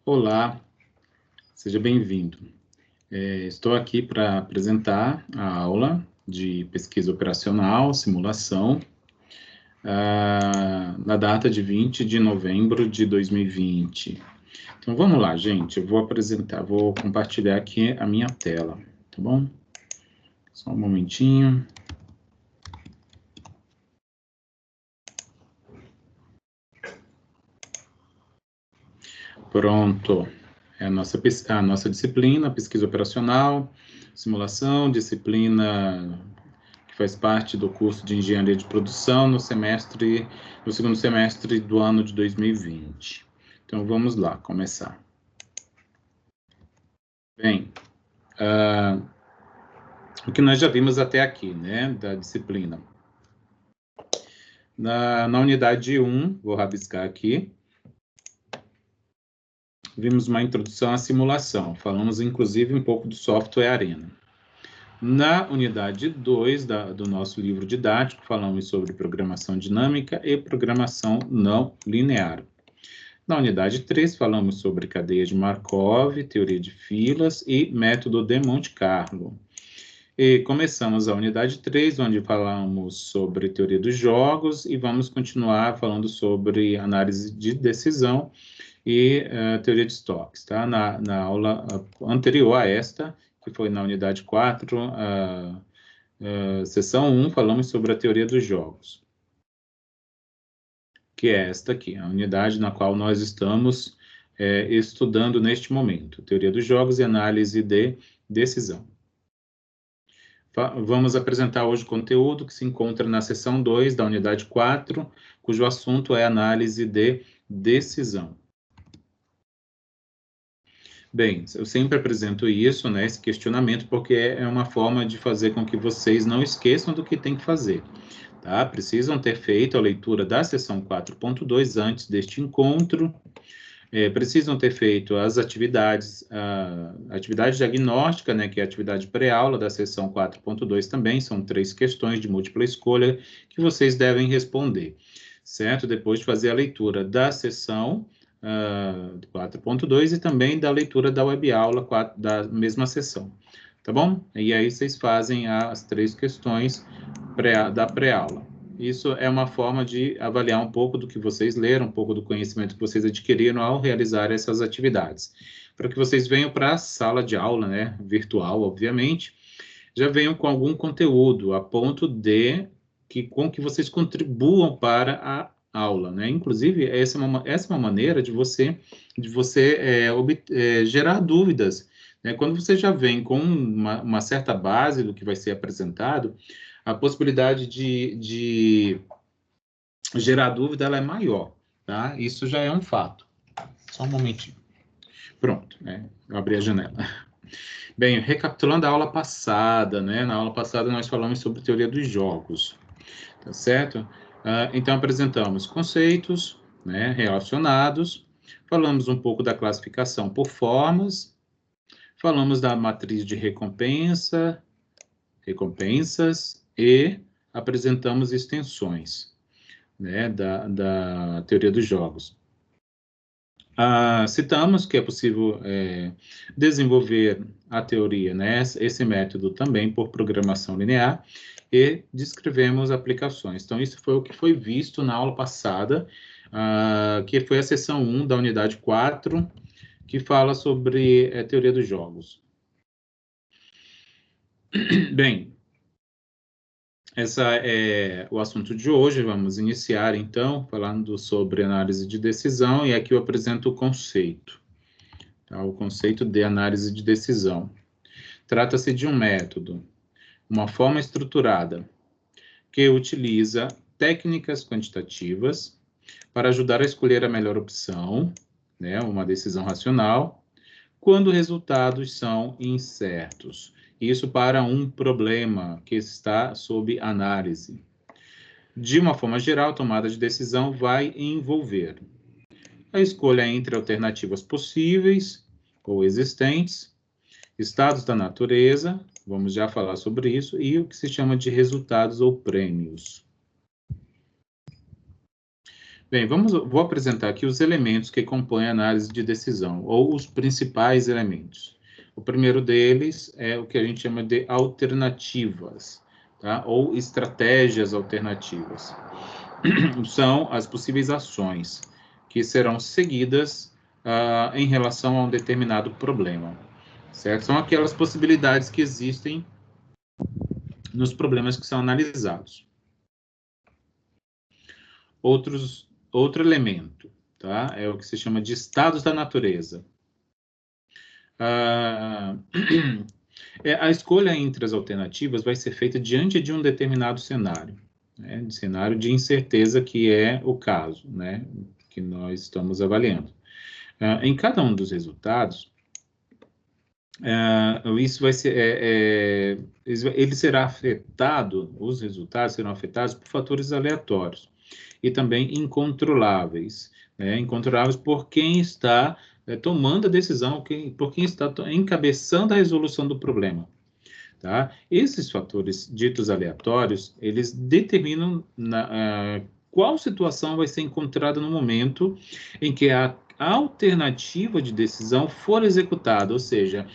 Olá, seja bem-vindo. Estou aqui para apresentar a aula de pesquisa operacional, simulação, na data de 20 de novembro de 2020. Então, vamos lá, gente, eu vou compartilhar aqui a minha tela, tá bom? Só um momentinho. Pronto. É a nossa disciplina, pesquisa operacional, simulação, disciplina que faz parte do curso de engenharia de produção no segundo semestre do ano de 2020. Então, vamos lá, começar. Bem, o que nós já vimos até aqui, né, da disciplina. Na unidade 1, vou rabiscar aqui, vimos uma introdução à simulação. Falamos, inclusive, um pouco do software Arena. Na unidade 2 do nosso livro didático, falamos sobre programação dinâmica e programação não linear. Na unidade 3, falamos sobre cadeia de Markov, teoria de filas e método de Monte Carlo. E começamos a unidade 3, onde falamos sobre teoria dos jogos, e vamos continuar falando sobre análise de decisão e teoria de estoques, tá? Na aula anterior a esta, que foi na unidade 4, seção 1, falamos sobre a teoria dos jogos, que é esta aqui, a unidade na qual nós estamos estudando neste momento, teoria dos jogos e análise de decisão. Vamos apresentar hoje o conteúdo que se encontra na seção 2 da unidade 4, cujo assunto é análise de decisão. Bem, eu sempre apresento isso, né, esse questionamento, porque é uma forma de fazer com que vocês não esqueçam do que tem que fazer, tá? Precisam ter feito a leitura da seção 4.2 antes deste encontro, precisam ter feito as atividades, a atividade diagnóstica, né, que é a atividade pré-aula da seção 4.2 também, são 3 questões de múltipla escolha que vocês devem responder, certo? Depois de fazer a leitura da seção 4.2 e também da leitura da web-aula da mesma sessão, tá bom? E aí vocês fazem as 3 questões da pré-aula. Isso é uma forma de avaliar um pouco do que vocês leram, um pouco do conhecimento que vocês adquiriram ao realizar essas atividades. Para que vocês venham para a sala de aula, né, virtual, obviamente, já venham com algum conteúdo, a ponto de com que vocês contribuam para a aula, né? Inclusive, essa é uma maneira de você gerar dúvidas, né? Quando você já vem com uma certa base do que vai ser apresentado, a possibilidade de gerar dúvida ela é maior, tá? Isso já é um fato. Só um momentinho. Pronto, né? Eu abri a janela. Bem, recapitulando a aula passada, né? Na aula passada nós falamos sobre teoria dos jogos, tá certo? Então apresentamos conceitos, né, relacionados, falamos um pouco da classificação por formas, falamos da matriz de recompensas e apresentamos extensões, né, da teoria dos jogos. Citamos que é possível desenvolver a teoria, né, esse método também por programação linear, e descrevemos aplicações. Então, isso foi o que foi visto na aula passada, que foi a seção 1 da unidade 4, que fala sobre teoria dos jogos. Bem, esse é o assunto de hoje. Vamos iniciar, então, falando sobre análise de decisão, e aqui eu apresento o conceito, tá? O conceito de análise de decisão. Trata-se de um método, uma forma estruturada, que utiliza técnicas quantitativas para ajudar a escolher a melhor opção, né, uma decisão racional, quando os resultados são incertos. Isso para um problema que está sob análise. De uma forma geral, a tomada de decisão vai envolver a escolha entre alternativas possíveis ou existentes, estados da natureza, vamos já falar sobre isso, e o que se chama de resultados ou prêmios. Bem, vou apresentar aqui os elementos que compõem a análise de decisão, ou os principais elementos. O primeiro deles é o que a gente chama de alternativas, tá? Ou estratégias alternativas. São as possíveis ações que serão seguidas em relação a um determinado problema, certo? São aquelas possibilidades que existem nos problemas que são analisados. Outro elemento, tá? É o que se chama de estados da natureza. A escolha entre as alternativas vai ser feita diante de um determinado cenário, né? De cenário de incerteza, que é o caso, né? Que nós estamos avaliando. Em cada um dos resultados, isso vai ser, ele será afetado, os resultados serão afetados por fatores aleatórios e também incontroláveis, né? Incontroláveis por quem está tomando a decisão, por quem está encabeçando a resolução do problema, tá? Esses fatores ditos aleatórios, eles determinam qual situação vai ser encontrada no momento em que a alternativa de decisão for executada, ou seja,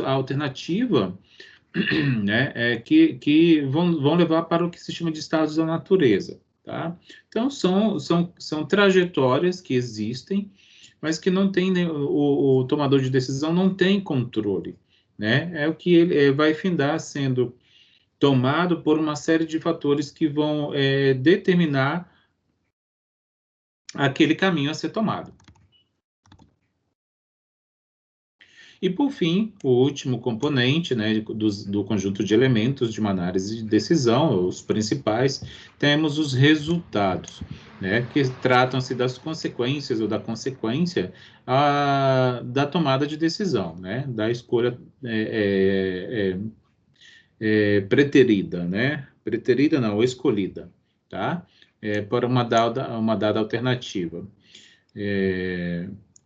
a alternativa, né, que vão levar para o que se chama de estados da natureza, tá? Então, são trajetórias que existem, mas que não tem, o tomador de decisão não tem controle, né? É o que ele vai findar sendo tomado por uma série de fatores que vão determinar aquele caminho a ser tomado. E, por fim, o último componente, né, do conjunto de elementos de uma análise de decisão, os principais, temos os resultados, né, que tratam-se das consequências ou da consequência da tomada de decisão, né, da escolha preterida, né, preterida não, escolhida, tá, para uma dada alternativa.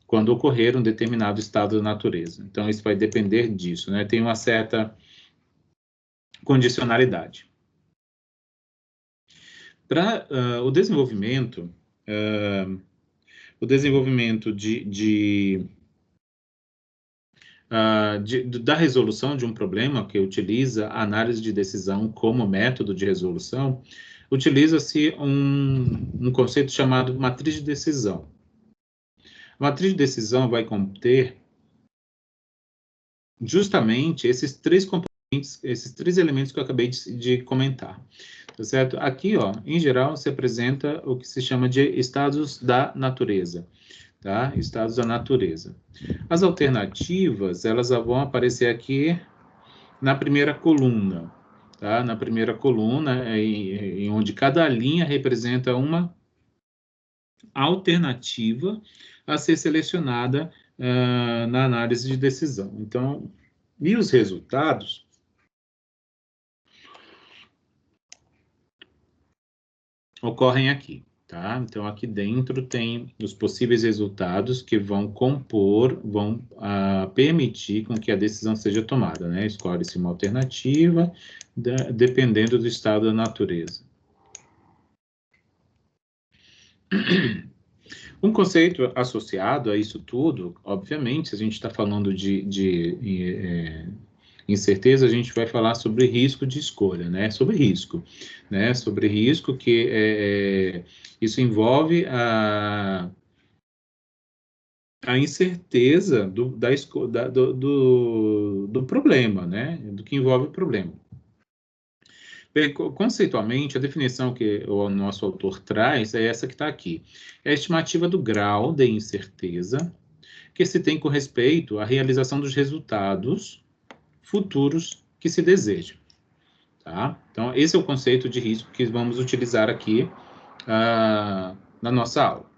Quando ocorrer um determinado estado da natureza. Então, isso vai depender disso, né? Tem uma certa condicionalidade. Para o desenvolvimento da resolução de um problema, que utiliza a análise de decisão como método de resolução, utiliza-se um conceito chamado matriz de decisão. A matriz de decisão vai conter justamente esses três componentes, esses três elementos que eu acabei de comentar, tá certo? Aqui, ó, em geral, se apresenta o que se chama de estados da natureza, tá? Estados da natureza. As alternativas, elas vão aparecer aqui na primeira coluna, tá? Na primeira coluna, em onde cada linha representa uma alternativa a ser selecionada na análise de decisão. Então, e os resultados ocorrem aqui, tá? Então, aqui dentro tem os possíveis resultados que vão permitir com que a decisão seja tomada, né? Escolhe-se uma alternativa, dependendo do estado da natureza. Um conceito associado a isso tudo, obviamente, se a gente está falando de incerteza, a gente vai falar sobre risco de escolha, né? Sobre risco, né? Sobre risco, que isso envolve a incerteza do problema, né? Do que envolve o problema. Bem, conceitualmente, a definição que o nosso autor traz é essa que está aqui. É a estimativa do grau de incerteza que se tem com respeito à realização dos resultados futuros que se desejam. Tá? Então, esse é o conceito de risco que vamos utilizar aqui na nossa aula.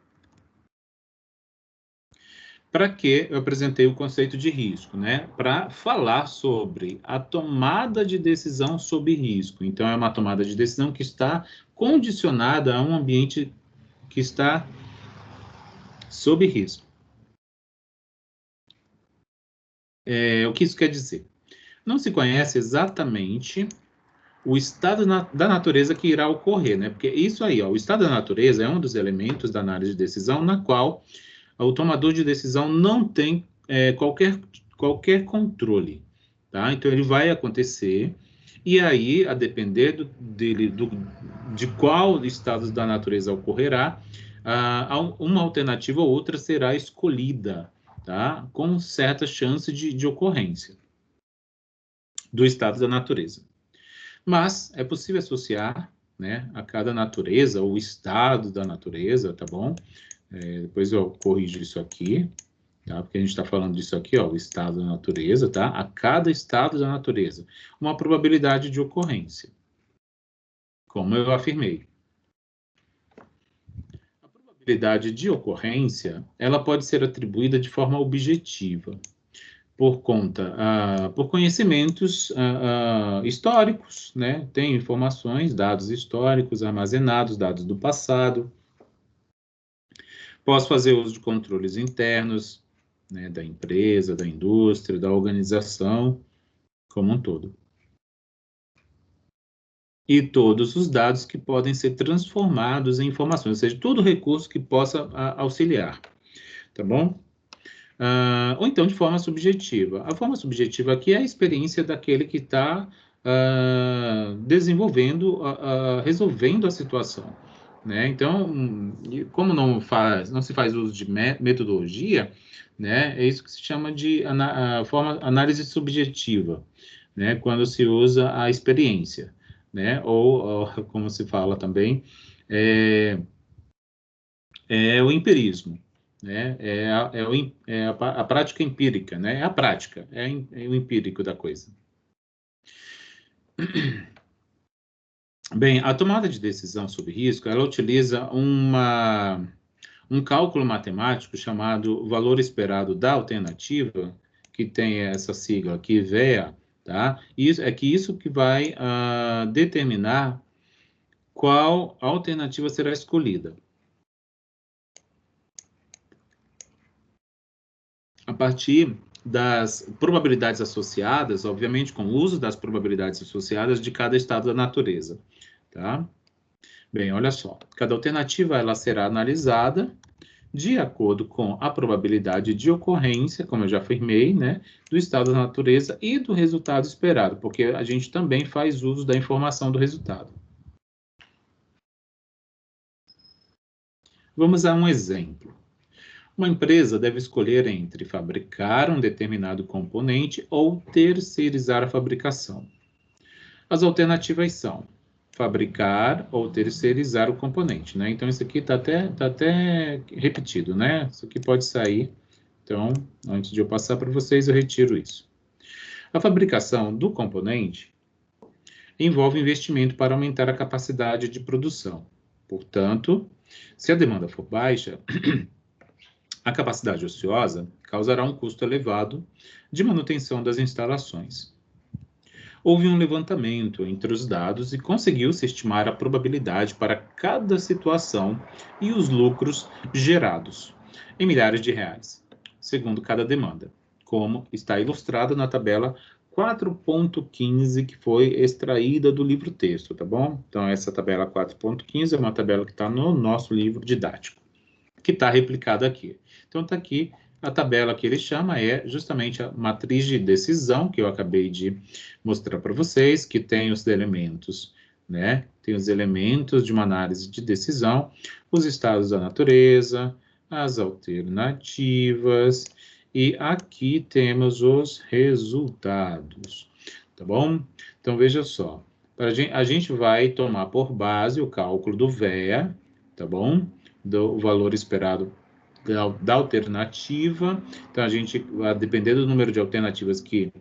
Para que eu apresentei o conceito de risco, né? Para falar sobre a tomada de decisão sob risco. Então, é uma tomada de decisão que está condicionada a um ambiente que está sob risco. O que isso quer dizer? Não se conhece exatamente o estado da natureza que irá ocorrer, né? Porque isso aí, ó, o estado da natureza é um dos elementos da análise de decisão na qual o tomador de decisão não tem qualquer controle, tá? Então, ele vai acontecer, e aí, a depender de qual estado da natureza ocorrerá, uma alternativa ou outra será escolhida, tá? Com certa chance de ocorrência do estado da natureza. Mas é possível associar, né, a cada natureza, ou estado da natureza, tá bom? Depois eu corrijo isso aqui, tá? Porque a gente está falando disso aqui, ó, o estado da natureza, tá? A cada estado da natureza, uma probabilidade de ocorrência, como eu afirmei. A probabilidade de ocorrência, ela pode ser atribuída de forma objetiva, por conhecimentos históricos, né? Tem informações, dados históricos armazenados, dados do passado. Posso fazer uso de controles internos, né, da empresa, da indústria, da organização como um todo. E todos os dados que podem ser transformados em informações, ou seja, todo recurso que possa auxiliar, tá bom? Ou então de forma subjetiva. A forma subjetiva aqui é a experiência daquele que está desenvolvendo, resolvendo a situação, né? Então, como não se faz uso de metodologia, né? É isso que se chama de análise subjetiva, né? Quando se usa a experiência, né? Ou como se fala também, o empirismo, né? A prática empírica, né? É a prática, é o empírico da coisa. Bem, a tomada de decisão sobre risco, ela utiliza um cálculo matemático chamado valor esperado da alternativa, que tem essa sigla aqui, VEA, tá? Isso que vai determinar qual alternativa será escolhida. A partir das probabilidades associadas, obviamente com o uso das probabilidades associadas de cada estado da natureza, tá? Bem, olha só, cada alternativa ela será analisada de acordo com a probabilidade de ocorrência, como eu já afirmei, né, do estado da natureza e do resultado esperado, porque a gente também faz uso da informação do resultado. Vamos a um exemplo. Uma empresa deve escolher entre fabricar um determinado componente ou terceirizar a fabricação. As alternativas são fabricar ou terceirizar o componente, né? Então, isso aqui está até repetido, né? Isso aqui pode sair. Então, antes de eu passar para vocês, eu retiro isso. A fabricação do componente envolve investimento para aumentar a capacidade de produção. Portanto, se a demanda for baixa, a capacidade ociosa causará um custo elevado de manutenção das instalações. Houve um levantamento entre os dados e conseguiu-se estimar a probabilidade para cada situação e os lucros gerados em milhares de reais, segundo cada demanda, como está ilustrado na tabela 4.15, que foi extraída do livro texto, tá bom? Então, essa tabela 4.15 é uma tabela que está no nosso livro didático, que está replicada aqui. Então, está aqui a tabela que ele chama é justamente a matriz de decisão, que eu acabei de mostrar para vocês, que tem os elementos, né? Tem os elementos de uma análise de decisão, os estados da natureza, as alternativas, e aqui temos os resultados, tá bom? Então, veja só, a gente vai tomar por base o cálculo do VEA, tá bom? Do valor esperado da alternativa. Então, a gente, a depender do número de alternativas que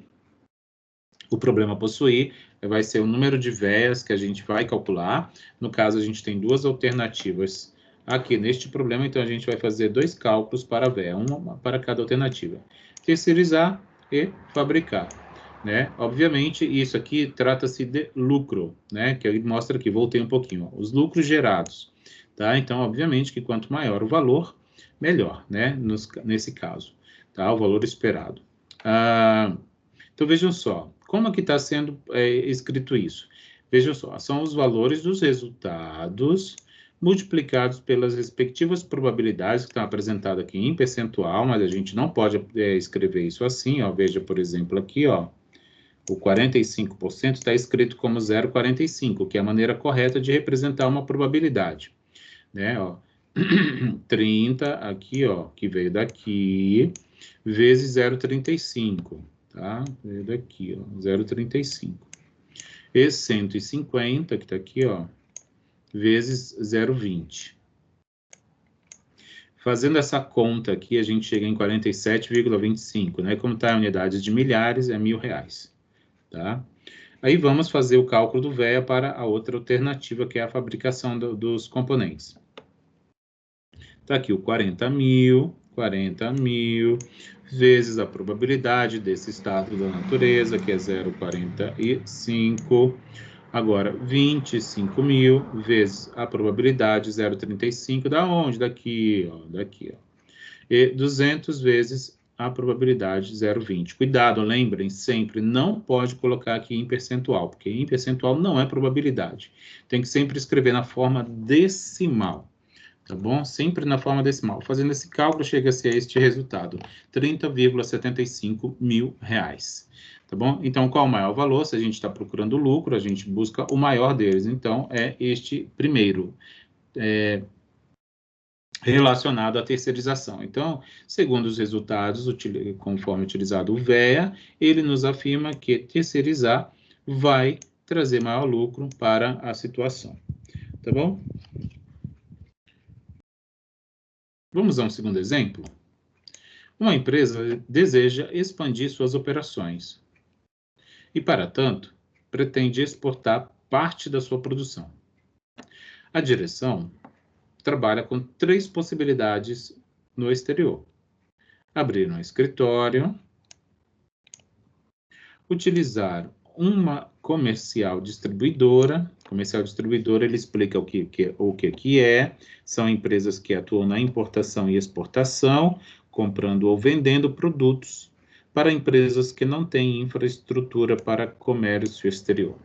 o problema possuir, vai ser o número de VEAs que a gente vai calcular. No caso, a gente tem duas alternativas aqui neste problema, então a gente vai fazer dois cálculos para a VEA, uma para cada alternativa. Terceirizar e fabricar, né? Obviamente, isso aqui trata-se de lucro, né? Que ele mostra aqui, voltei um pouquinho, ó, os lucros gerados, tá? Então, obviamente que quanto maior o valor, melhor, né? Nesse caso, tá? O valor esperado. Então, vejam só, como é que está sendo escrito isso? Vejam só, são os valores dos resultados multiplicados pelas respectivas probabilidades que estão apresentadas aqui em percentual, mas a gente não pode escrever isso assim, ó. Veja, por exemplo, aqui, ó, o 45% está escrito como 0,45, que é a maneira correta de representar uma probabilidade, né, ó. 30 aqui, ó, que veio daqui, vezes 0,35, tá? Veio daqui, ó, 0,35. E 150, que está aqui, ó, vezes 0,20. Fazendo essa conta aqui, a gente chega em 47,25, né? Como está em unidades de milhares, é R$1.000, tá? Aí vamos fazer o cálculo do VEA para a outra alternativa, que é a fabricação dos componentes. Está aqui o 40 mil, vezes a probabilidade desse estado da natureza, que é 0,45. Agora, 25 mil vezes a probabilidade 0,35, da onde? Daqui, ó, daqui, ó. E 200 vezes a probabilidade 0,20. Cuidado, lembrem sempre, não pode colocar aqui em percentual, porque em percentual não é probabilidade. Tem que sempre escrever na forma decimal, tá bom? Sempre na forma decimal. Fazendo esse cálculo, chega-se a este resultado, R$30,75 mil. Tá bom? Então, qual o maior valor? Se a gente está procurando lucro, a gente busca o maior deles. Então, é este primeiro, relacionado à terceirização. Então, segundo os resultados, conforme utilizado o VEA, ele nos afirma que terceirizar vai trazer maior lucro para a situação. Tá bom? Vamos a um segundo exemplo? Uma empresa deseja expandir suas operações e, para tanto, pretende exportar parte da sua produção. A direção trabalha com 3 possibilidades no exterior: abrir um escritório, utilizar uma comercial distribuidora. Comercial distribuidora, ele explica o que é. São empresas que atuam na importação e exportação, comprando ou vendendo produtos para empresas que não têm infraestrutura para comércio exterior.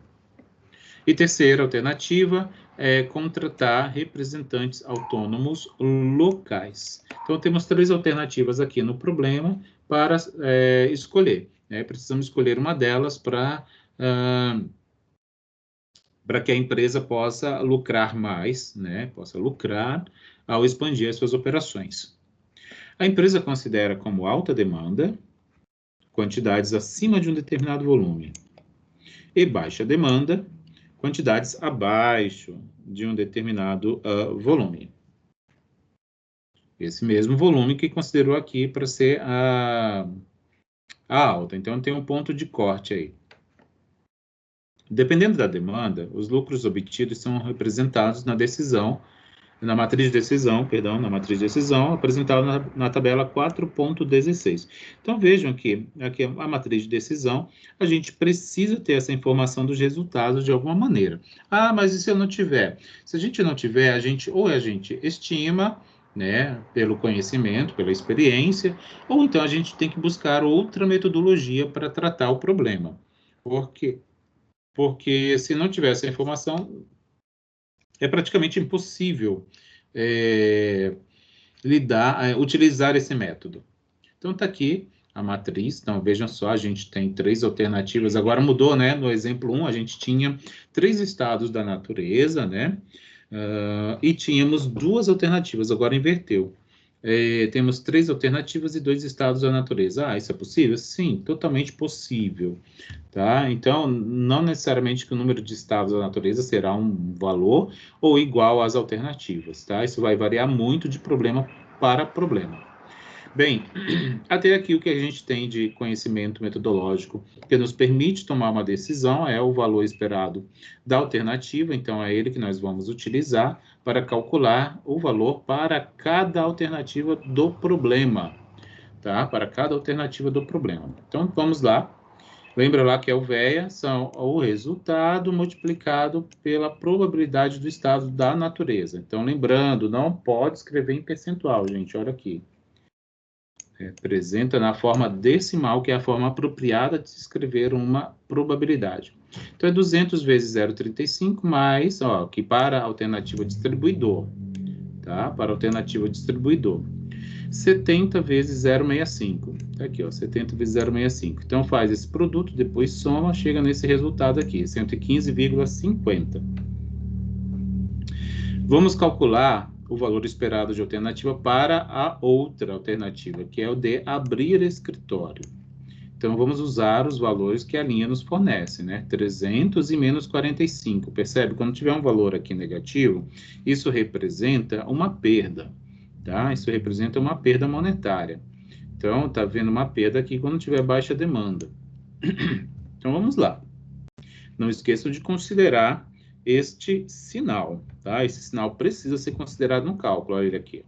E terceira alternativa é contratar representantes autônomos locais. Então, temos 3 alternativas aqui no problema para escolher. Precisamos escolher uma delas para que a empresa possa lucrar mais, né? Possa lucrar ao expandir as suas operações. A empresa considera como alta demanda quantidades acima de um determinado volume e baixa demanda quantidades abaixo de um determinado volume. Esse mesmo volume que considerou aqui para ser a alta. Então, tem um ponto de corte aí. Dependendo da demanda, os lucros obtidos são representados na matriz de decisão, apresentada na tabela 4.16. Então, vejam que aqui a matriz de decisão, a gente precisa ter essa informação dos resultados de alguma maneira. Ah, mas e se eu não tiver? Se a gente não tiver, a gente estima, né, pelo conhecimento, pela experiência, ou então a gente tem que buscar outra metodologia para tratar o problema. Por quê? Porque se não tiver essa informação, é praticamente impossível utilizar esse método. Então, está aqui a matriz. Então, vejam só, a gente tem 3 alternativas. Agora mudou, né? No exemplo 1, a gente tinha 3 estados da natureza, né? E tínhamos 2 alternativas, agora inverteu. Temos 3 alternativas e 2 estados da natureza. Ah, isso é possível? Sim, totalmente possível. Tá? Então, não necessariamente que o número de estados da natureza será um valor ou igual às alternativas. Tá? Isso vai variar muito de problema para problema. Bem, até aqui o que a gente tem de conhecimento metodológico que nos permite tomar uma decisão é o valor esperado da alternativa, então é ele que nós vamos utilizar para calcular o valor para cada alternativa do problema, tá? Para cada alternativa do problema. Então, vamos lá. Lembra lá que é o VEA, são o resultado multiplicado pela probabilidade do estado da natureza. Então, lembrando, não pode escrever em percentual, gente, olha aqui. Representa na forma decimal, que é a forma apropriada de escrever uma probabilidade. Então, é 200 vezes 0,35 mais, ó, que para a alternativa distribuidor, tá? Para a alternativa distribuidor. 70 vezes 0,65. Tá aqui, ó, 70 vezes 0,65. Então, faz esse produto, depois soma, chega nesse resultado aqui, 115,50. Vamos calcular o valor esperado de alternativa para a outra alternativa, que é o de abrir escritório. Então, vamos usar os valores que a linha nos fornece, né? 300 e menos 45. Percebe? Quando tiver um valor aqui negativo, isso representa uma perda, tá? Isso representa uma perda monetária. Então, tá vendo uma perda aqui quando tiver baixa demanda. Então, vamos lá. Não esqueçam de considerar este sinal, tá? Esse sinal precisa ser considerado no cálculo, olha ele aqui.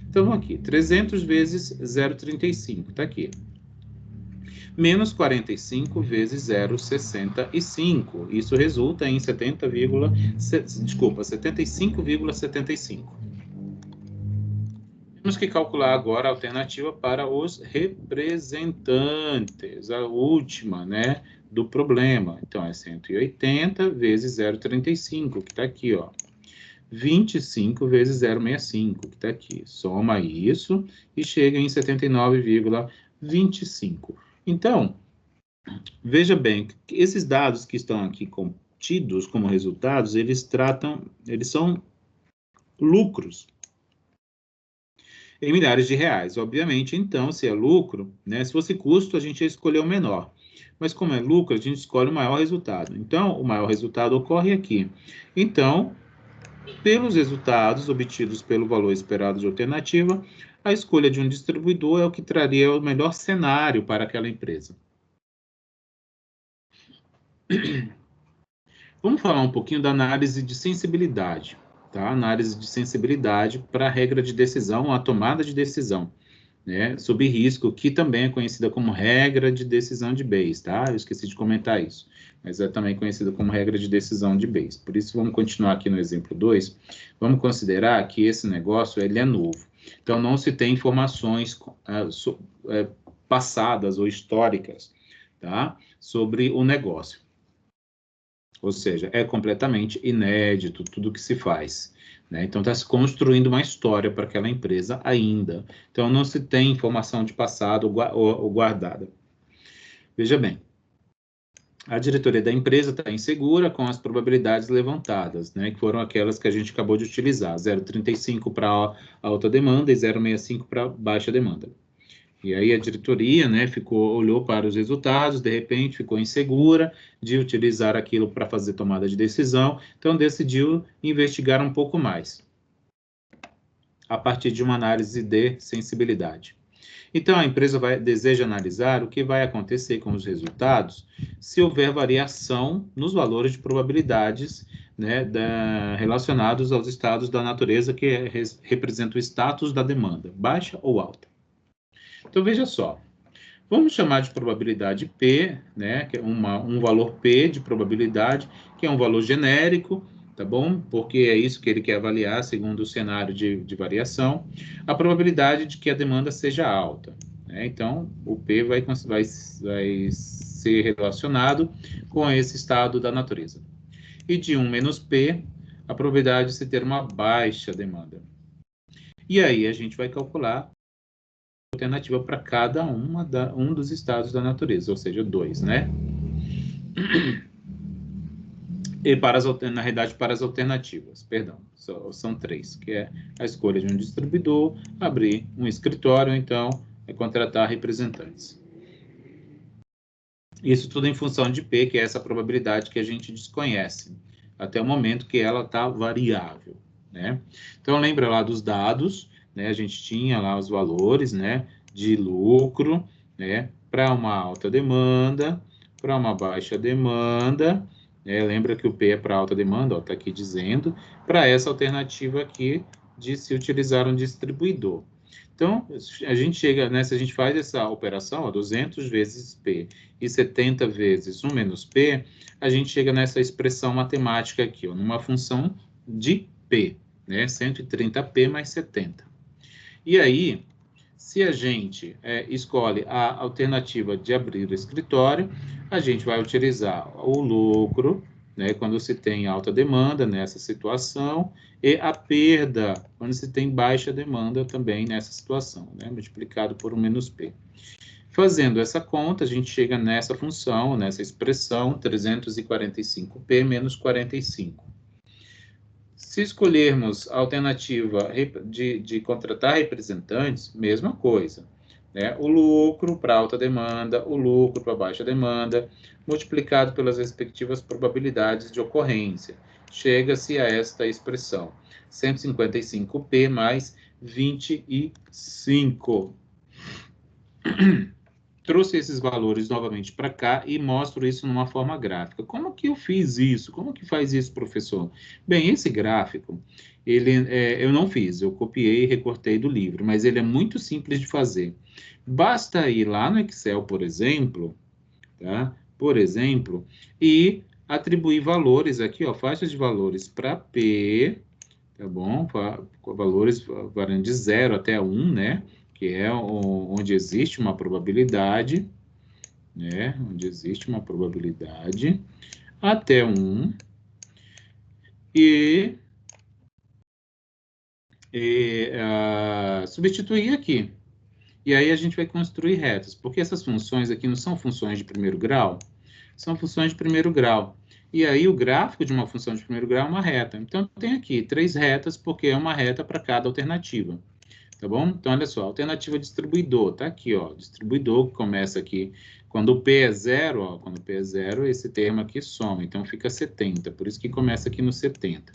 Então, vamos aqui, 300 vezes 0,35, tá aqui. Menos 45 vezes 0,65. Isso resulta em 75,75. Temos que calcular agora a alternativa para os representantes, a última, né, do problema. Então, é 180 vezes 0,35, que está aqui, ó. 25 vezes 0,65, que está aqui. Soma isso e chega em 79,25. Então, veja bem, esses dados que estão aqui contidos como resultados, eles são lucros em milhares de reais. Obviamente, então, se é lucro, né, se fosse custo, a gente ia escolher o menor. Mas como é lucro, a gente escolhe o maior resultado. Então, o maior resultado ocorre aqui. Então, pelos resultados obtidos pelo valor esperado de alternativa, a escolha de um distribuidor é o que traria o melhor cenário para aquela empresa. Vamos falar um pouquinho da análise de sensibilidade, tá? Análise de sensibilidade para a regra de decisão, a tomada de decisão, né? Sob risco, que também é conhecida como regra de decisão de Bayes, tá? Eu esqueci de comentar isso, mas é também conhecida como regra de decisão de Bayes. Por isso, vamos continuar aqui no exemplo 2. Vamos considerar que esse negócio, ele é novo. Então, não se tem informações passadas ou históricas, tá? Sobre o negócio. Ou seja, é completamente inédito tudo que se faz, né? Então, está se construindo uma história para aquela empresa ainda. Então, não se tem informação de passado ou guardada. Veja bem, a diretoria da empresa está insegura com as probabilidades levantadas, né? Que foram aquelas que a gente acabou de utilizar, 0,35 para alta demanda e 0,65 para baixa demanda. E aí a diretoria, né, olhou para os resultados, de repente ficou insegura de utilizar aquilo para fazer tomada de decisão, então decidiu investigar um pouco mais, a partir de uma análise de sensibilidade. Então a empresa deseja analisar o que vai acontecer com os resultados se houver variação nos valores de probabilidades, né, relacionados aos estados da natureza que representa o status da demanda, baixa ou alta. Então, veja só, vamos chamar de probabilidade P, né, que é um valor P de probabilidade, que é um valor genérico, tá bom? Porque é isso que ele quer avaliar, segundo o cenário de variação, a probabilidade de que a demanda seja alta, né? Então, o P vai ser relacionado com esse estado da natureza. E de 1 menos P, a probabilidade de se ter uma baixa demanda. E aí, a gente vai calcular alternativa para cada um dos estados da natureza, ou seja, 2, né? E na realidade, para as alternativas, perdão, são 3, que é a escolha de um distribuidor, abrir um escritório, então, contratar representantes. Isso tudo em função de P, que é essa probabilidade que a gente desconhece, até o momento que ela está variável, né? Então, lembra lá dos dados, né? A gente tinha lá os valores, né, de lucro, né, para uma alta demanda, para uma baixa demanda, né? Lembra que o P é para alta demanda, está aqui dizendo, para essa alternativa aqui de se utilizar um distribuidor. Então, a gente chega, né, se a gente faz essa operação, ó, 200 vezes P e 70 vezes 1 menos P, a gente chega nessa expressão matemática aqui, ó, numa função de P, né, 130P mais 70. E aí, Se a gente escolhe a alternativa de abrir o escritório, a gente vai utilizar o lucro, né, quando se tem alta demanda nessa situação, e a perda quando se tem baixa demanda também nessa situação, né, multiplicado por 1 menos P. Fazendo essa conta, a gente chega nessa função, nessa expressão, 345P menos 45. Se escolhermos a alternativa de contratar representantes, mesma coisa, né? O lucro para alta demanda, o lucro para baixa demanda, multiplicado pelas respectivas probabilidades de ocorrência. Chega-se a esta expressão, 155P mais 25. Trouxe esses valores novamente para cá e mostro isso numa forma gráfica. Como que eu fiz isso? Como que faz isso, professor? Bem, esse gráfico, eu não fiz, eu copiei e recortei do livro, mas ele é muito simples de fazer. Basta ir lá no Excel, por exemplo, tá? Por exemplo, e atribuir valores aqui, ó, faixas de valores para P, tá bom? Com valores variando de 0 até 1, né? Que é onde existe uma probabilidade, né? Onde existe uma probabilidade, até 1, e substituir aqui. E aí a gente vai construir retas, porque essas funções aqui não são funções de primeiro grau, são funções de primeiro grau. E aí o gráfico de uma função de primeiro grau é uma reta. Então tem aqui 3 retas, porque é uma reta para cada alternativa. Tá bom? Então, olha só, alternativa distribuidor, tá aqui, ó, distribuidor que começa aqui, quando o P é 0, ó, quando o P é 0, esse termo aqui soma, então fica 70, por isso que começa aqui no 70.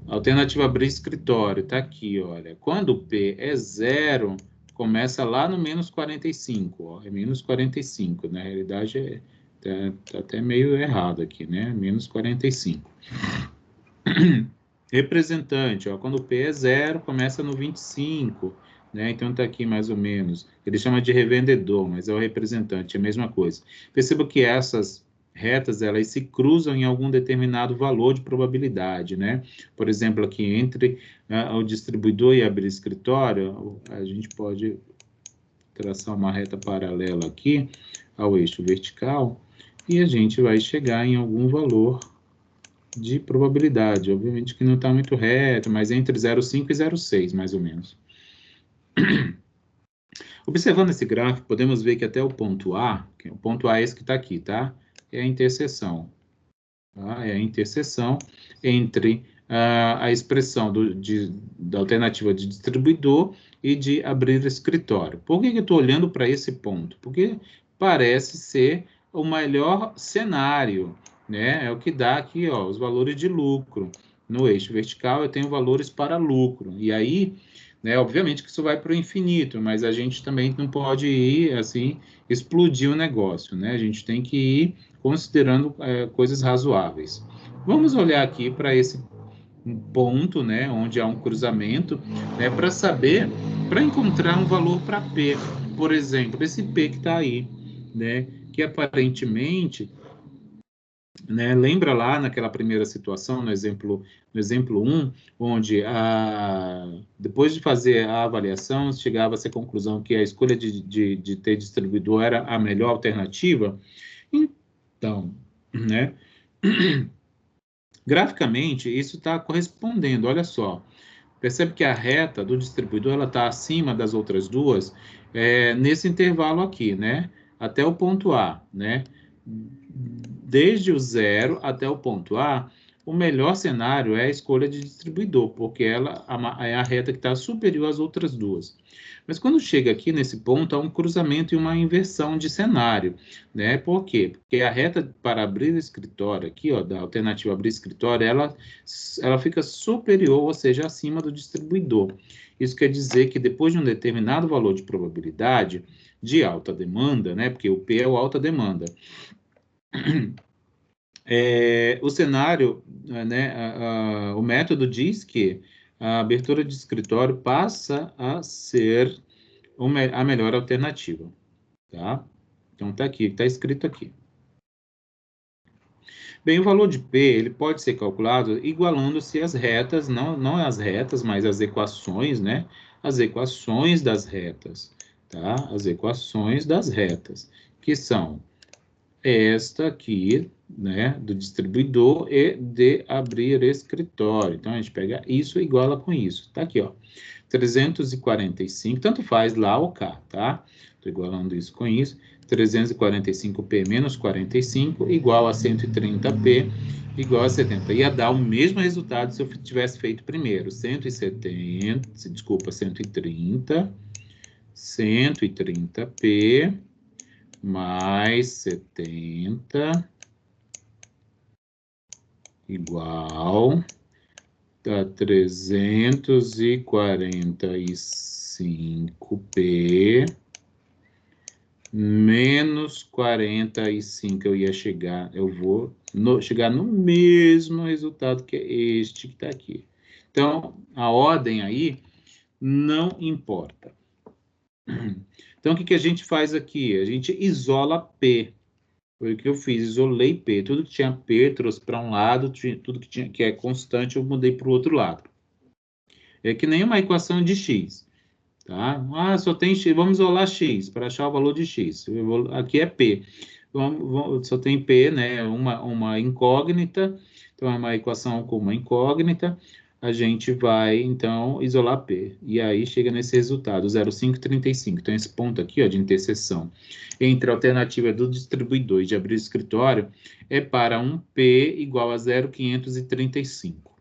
Alternativa abrir escritório, tá aqui, olha, quando o P é 0, começa lá no menos 45, ó, é menos 45, na realidade tá até meio errado aqui, né, menos 45. Representante, ó, quando o P é 0, começa no 25, né? Então tá aqui mais ou menos. Ele chama de revendedor, mas é o representante, é a mesma coisa. Perceba que essas retas, elas se cruzam em algum determinado valor de probabilidade, né? Por exemplo, aqui entre o distribuidor e abrir escritório, a gente pode traçar uma reta paralela aqui ao eixo vertical e a gente vai chegar em algum valor de probabilidade. Obviamente que não está muito reto, mas entre 0,5 e 0,6, mais ou menos. Observando esse gráfico, podemos ver que até o ponto A é esse que está aqui, tá? É a interseção. Tá? É a interseção entre a expressão da alternativa de distribuidor e de abrir escritório. Por que eu estou olhando para esse ponto? Porque parece ser o melhor cenário, né? É o que dá aqui, ó, os valores de lucro. No eixo vertical eu tenho valores para lucro. E aí, né, obviamente que isso vai para o infinito, mas a gente também não pode ir, assim, explodir o negócio, né? A gente tem que ir considerando coisas razoáveis. Vamos olhar aqui para esse ponto, né, onde há um cruzamento, né, para saber, para encontrar um valor para P, por exemplo, esse P que está aí, né, que aparentemente, né, lembra lá naquela primeira situação, no exemplo 1, onde depois de fazer a avaliação, chegava-se à conclusão que a escolha de ter distribuidor era a melhor alternativa. Então, né, graficamente, isso está correspondendo, olha só. Percebe que a reta do distribuidor ela está acima das outras duas nesse intervalo aqui, né? Até o ponto A, né? Desde o 0 até o ponto A, o melhor cenário é a escolha de distribuidor, porque ela é a reta que está superior às outras duas. Mas quando chega aqui nesse ponto, há um cruzamento e uma inversão de cenário, né? Por quê? Porque a reta para abrir o escritório aqui, ó, da alternativa abrir escritório, ela fica superior, ou seja, acima do distribuidor. Isso quer dizer que depois de um determinado valor de probabilidade de alta demanda, né? Porque o P é o alta demanda. O cenário, né, o método diz que a abertura de escritório passa a ser a melhor alternativa, tá? Então, tá aqui, tá escrito aqui. Bem, o valor de P, ele pode ser calculado igualando-se as retas, não as retas, mas as equações, né? as equações das retas, tá? As equações das retas, que são esta aqui, né, do distribuidor e de abrir escritório. Então, a gente pega isso e iguala com isso. Tá aqui, ó. 345, tanto faz lá ou cá, tá? Estou igualando isso com isso. 345P menos 45 igual a 130P igual a 70. Ia dar o mesmo resultado se eu tivesse feito primeiro. 170, desculpa, 130P mais 70 igual a 345P menos 45. Eu vou chegar no mesmo resultado que é este que está aqui. Então, a ordem aí não importa. Então, o que a gente faz aqui? A gente isola P. Foi o que eu fiz, isolei P. Tudo que tinha P, trouxe para um lado, tudo que é constante, eu mudei para o outro lado. É que nem uma equação de X, tá? Ah, só tem X, vamos isolar X, para achar o valor de X. Aqui é P. Só tem P, né? Uma incógnita, então é uma equação com uma incógnita. A gente vai, então, isolar P. E aí chega nesse resultado, 0,535. Então, esse ponto aqui, ó, de interseção entre a alternativa do distribuidor e de abrir o escritório é para um P igual a 0,535.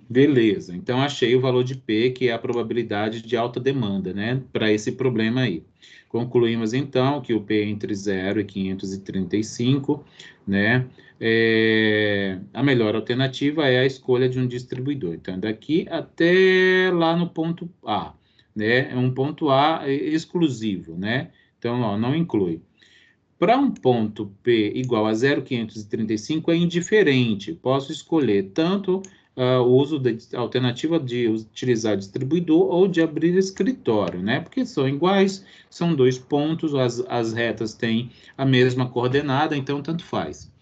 Beleza, então achei o valor de P, que é a probabilidade de alta demanda, né, para esse problema aí. Concluímos, então, que o P é entre 0 e 535, né, a melhor alternativa é a escolha de um distribuidor. Então, daqui até lá no ponto A, né, é um ponto A exclusivo, né, então, ó, não inclui. Para um ponto P igual a 0,535 é indiferente. Posso escolher tanto o uso da alternativa de utilizar distribuidor ou de abrir escritório, né? Porque são iguais, são dois pontos, as retas têm a mesma coordenada, então tanto faz.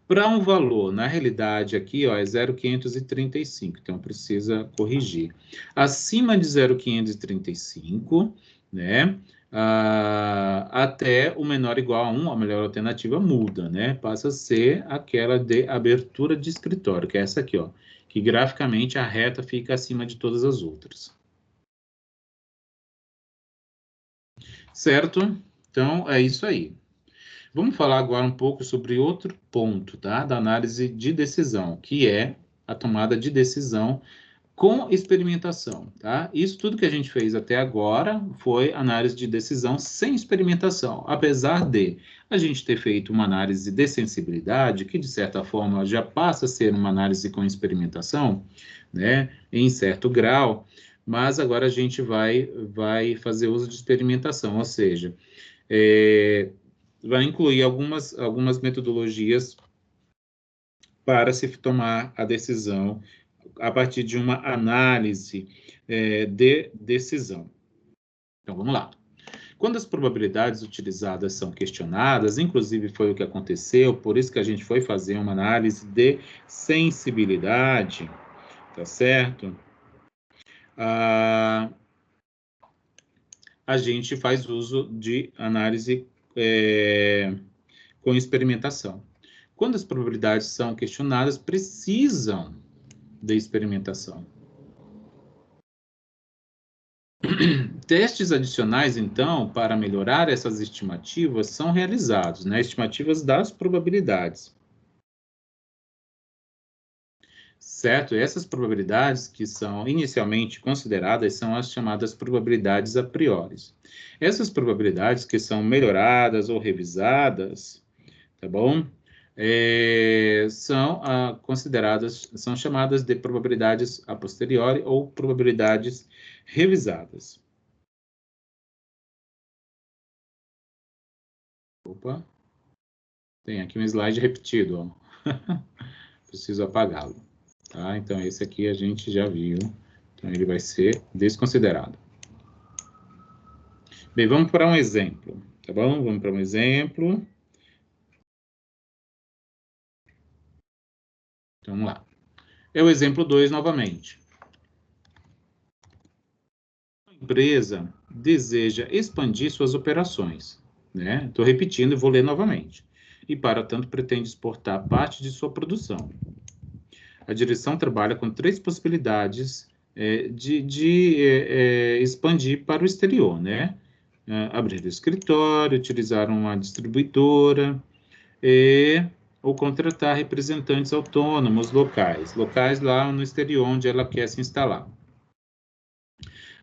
Para um valor, na realidade aqui, ó, é 0,535, então precisa corrigir. Acima de 0,535, né? Até o menor ou igual a 1, a melhor alternativa muda, né? Passa a ser aquela de abertura de escritório, que é essa aqui, ó, que graficamente a reta fica acima de todas as outras. Certo? Então, é isso aí. Vamos falar agora um pouco sobre outro ponto, tá? Da análise de decisão, que é a tomada de decisão com experimentação, tá? Isso tudo que a gente fez até agora foi análise de decisão sem experimentação, apesar de a gente ter feito uma análise de sensibilidade, que de certa forma já passa a ser uma análise com experimentação, né? Em certo grau, mas agora a gente vai fazer uso de experimentação, ou seja, vai incluir algumas metodologias para se tomar a decisão a partir de uma análise de decisão. Então, vamos lá. Quando as probabilidades utilizadas são questionadas, inclusive foi o que aconteceu, por isso que a gente foi fazer uma análise de sensibilidade, tá certo? A gente faz uso de análise com experimentação. Quando as probabilidades são questionadas, precisam de experimentação. Testes adicionais, então, para melhorar essas estimativas, são realizados, né? Estimativas das probabilidades. Certo? E essas probabilidades que são inicialmente consideradas são as chamadas probabilidades a priori. Essas probabilidades que são melhoradas ou revisadas, tá bom? São consideradas, são chamadas de probabilidades a posteriori ou probabilidades revisadas. Opa, tem aqui um slide repetido, ó. Preciso apagá-lo, tá? Então, esse aqui a gente já viu, então ele vai ser desconsiderado. Bem, vamos para um exemplo, tá bom? Vamos para um exemplo. Então, vamos lá. É o exemplo 2 novamente. A empresa deseja expandir suas operações, né? Estou repetindo e vou ler novamente. E, para tanto, pretende exportar parte de sua produção. A direção trabalha com 3 possibilidades de expandir para o exterior, né? Abrir o escritório, utilizar uma distribuidora ou contratar representantes autônomos locais lá no exterior onde ela quer se instalar.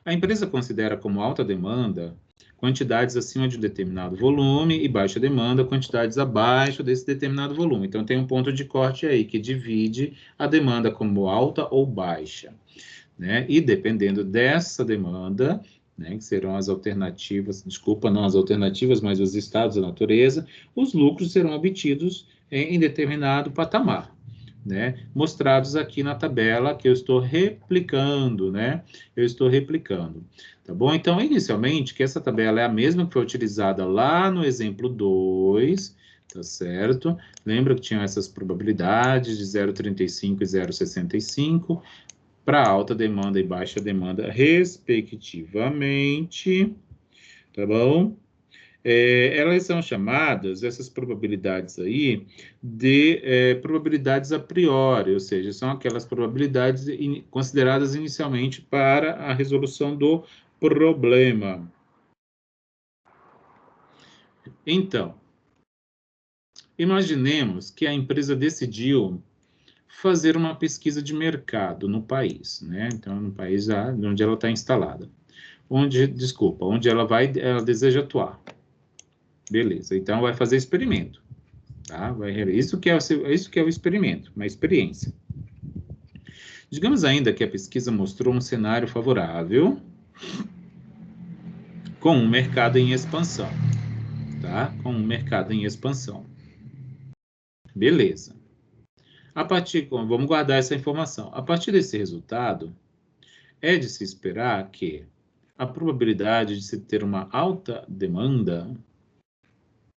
A empresa considera como alta demanda quantidades acima de um determinado volume e baixa demanda quantidades abaixo desse determinado volume. Então, tem um ponto de corte aí que divide a demanda como alta ou baixa, né? E dependendo dessa demanda, né, que serão as alternativas, desculpa, não as alternativas, mas os estados da natureza, os lucros serão obtidos em determinado patamar, né? Mostrados aqui na tabela que eu estou replicando, né? Eu estou replicando, tá bom? Então, inicialmente, que essa tabela é a mesma que foi utilizada lá no exemplo 2, tá certo? Lembra que tinham essas probabilidades de 0,35 e 0,65 para alta demanda e baixa demanda, respectivamente, tá bom? Elas são chamadas, essas probabilidades aí, de probabilidades a priori, ou seja, são aquelas probabilidades consideradas inicialmente para a resolução do problema. Então, imaginemos que a empresa decidiu fazer uma pesquisa de mercado no país, né? Então, no país onde ela está instalada. Onde ela deseja atuar. Beleza, então vai fazer experimento, tá? Isso que é o experimento, uma experiência. Digamos ainda que a pesquisa mostrou um cenário favorável com um mercado em expansão, tá? Com um mercado em expansão. Beleza. Vamos guardar essa informação. A partir desse resultado, é de se esperar que a probabilidade de se ter uma alta demanda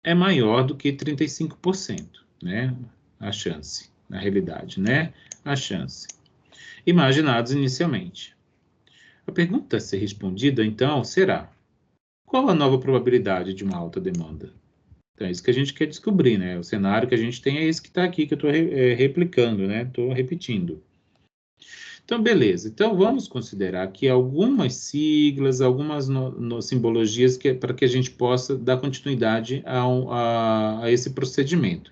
é maior do que 35%, né? A chance, na realidade, né? A chance. Imaginados inicialmente. A pergunta a ser respondida, então, será: qual a nova probabilidade de uma alta demanda? Então, é isso que a gente quer descobrir, né? O cenário que a gente tem é esse que está aqui, que eu estou replicando, né? Estou repetindo. Então, beleza. Então, vamos considerar aqui algumas siglas, algumas simbologias para que a gente possa dar continuidade a esse procedimento.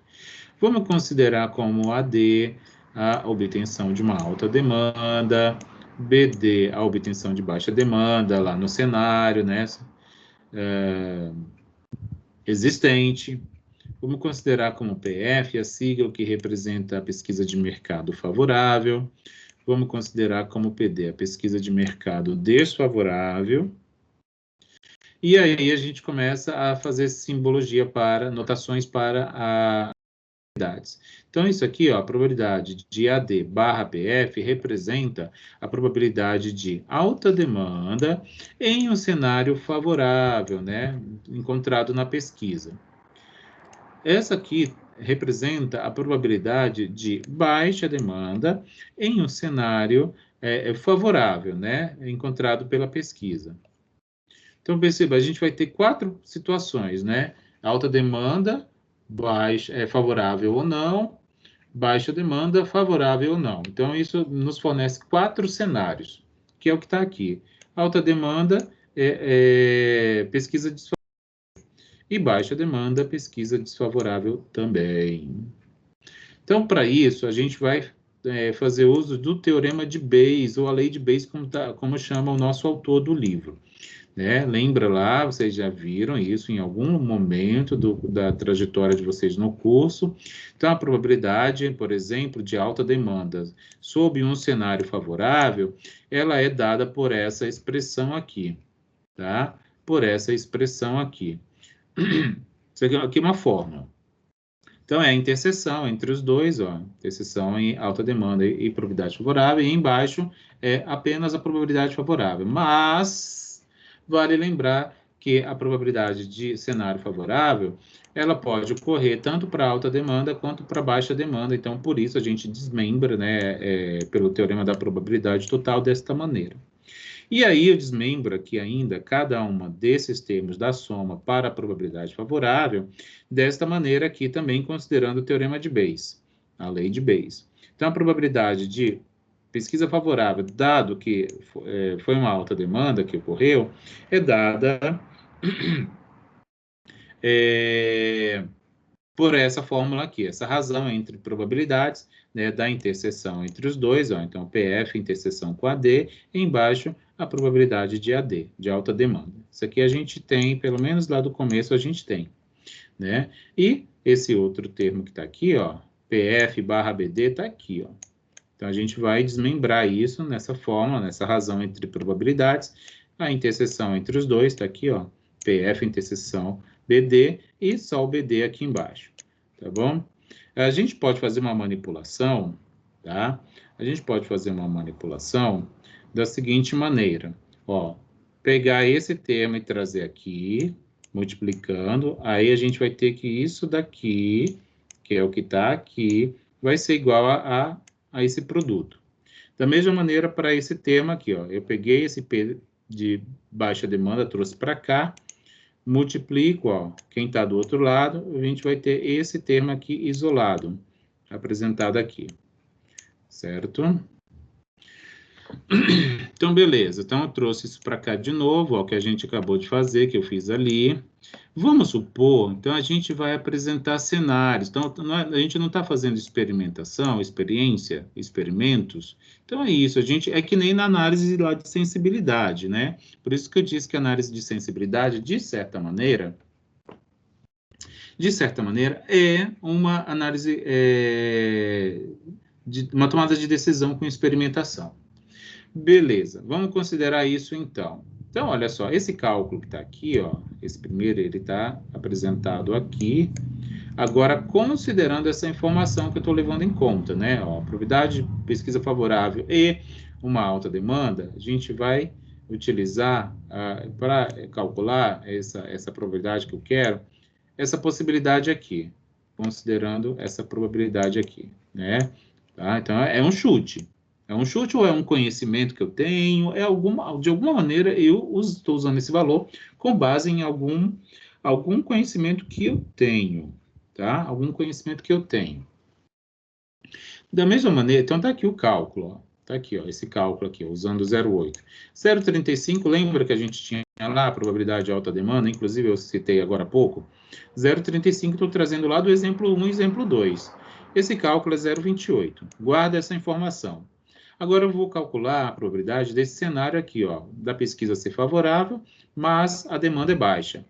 Vamos considerar como AD a obtenção de uma alta demanda, BD a obtenção de baixa demanda lá no cenário, né? Existente. Vamos considerar como PF a sigla que representa a pesquisa de mercado favorável. Vamos considerar como PD a pesquisa de mercado desfavorável. E aí a gente começa a fazer simbologia notações para a probabilidades. Então, isso aqui, ó, a probabilidade de AD barra PF representa a probabilidade de alta demanda em um cenário favorável, né, encontrado na pesquisa. Essa aqui representa a probabilidade de baixa demanda em um cenário favorável, né, encontrado pela pesquisa. Então, perceba, a gente vai ter 4 situações, né? Alta demanda, favorável ou não, baixa demanda, favorável ou não. Então, isso nos fornece 4 cenários, que é o que está aqui. Alta demanda, pesquisa desfavorável. E baixa demanda, pesquisa desfavorável também. Então, para isso, a gente vai fazer uso do teorema de Bayes, ou a lei de Bayes, como chama o nosso autor do livro. Né? Lembra lá, vocês já viram isso em algum momento da trajetória de vocês no curso. Então, a probabilidade, por exemplo, de alta demanda sob um cenário favorável, ela é dada por essa expressão aqui, tá? Por essa expressão aqui. Isso aqui é uma fórmula. Então, é a interseção entre os dois, ó, interseção em alta demanda e probabilidade favorável, e embaixo é apenas a probabilidade favorável. Mas, vale lembrar que a probabilidade de cenário favorável ela pode ocorrer tanto para alta demanda quanto para baixa demanda. Então, por isso, a gente desmembra, né, pelo teorema da probabilidade total desta maneira. E aí eu desmembro aqui ainda cada uma desses termos da soma para a probabilidade favorável, desta maneira aqui também considerando o teorema de Bayes, a lei de Bayes. Então, a probabilidade de pesquisa favorável, dado que foi uma alta demanda que ocorreu, é dada por essa fórmula aqui, essa razão entre probabilidades, né, da interseção entre os dois, ó, então PF interseção com AD, e embaixo a probabilidade de AD, de alta demanda. Isso aqui a gente tem, pelo menos lá do começo a gente tem, né? E esse outro termo que está aqui, ó, PF barra BD, está aqui, ó. Então a gente vai desmembrar isso nessa fórmula, nessa razão entre probabilidades, a interseção entre os dois está aqui, ó, PF interseção BD e só o BD aqui embaixo, tá bom? A gente pode fazer uma manipulação, tá? A gente pode fazer uma manipulação da seguinte maneira, ó, pegar esse termo e trazer aqui, multiplicando, aí a gente vai ter que isso daqui, que é o que está aqui, vai ser igual a esse produto. Da mesma maneira, para esse termo aqui, ó, eu peguei esse P de baixa demanda, trouxe para cá, multiplico, ó, quem está do outro lado, a gente vai ter esse termo aqui isolado, apresentado aqui, certo? Então, beleza. Então, eu trouxe isso para cá de novo, ó, o que a gente acabou de fazer, que eu fiz ali. Vamos supor, então, a gente vai apresentar cenários. Então, a gente não está fazendo experimentação, experiência, experimentos. Então, é isso. A gente é que nem na análise lá de sensibilidade, né? Por isso que eu disse que a análise de sensibilidade, de certa maneira, é uma análise, de uma tomada de decisão com experimentação. Beleza, vamos considerar isso então. Então, olha só, esse cálculo que está aqui, ó, esse primeiro, ele está apresentado aqui. Agora, considerando essa informação que eu estou levando em conta, né? Ó, probabilidade de pesquisa favorável e uma alta demanda, a gente vai utilizar para calcular essa probabilidade que eu quero, essa possibilidade aqui, considerando essa probabilidade aqui, né? Tá? Então, é um chute. É um chute ou é um conhecimento que eu tenho? De alguma maneira, eu estou usando esse valor com base em algum conhecimento que eu tenho, tá? Algum conhecimento que eu tenho. Da mesma maneira, então tá aqui o cálculo, ó. Tá aqui, ó, esse cálculo aqui, ó, usando 0,8. 0,35, lembra que a gente tinha lá a probabilidade de alta demanda, inclusive eu citei agora há pouco? 0,35 estou trazendo lá do exemplo 1 e exemplo 2. Esse cálculo é 0,28. Guarda essa informação. Agora eu vou calcular a probabilidade desse cenário aqui, ó, da pesquisa ser favorável, mas a demanda é baixa.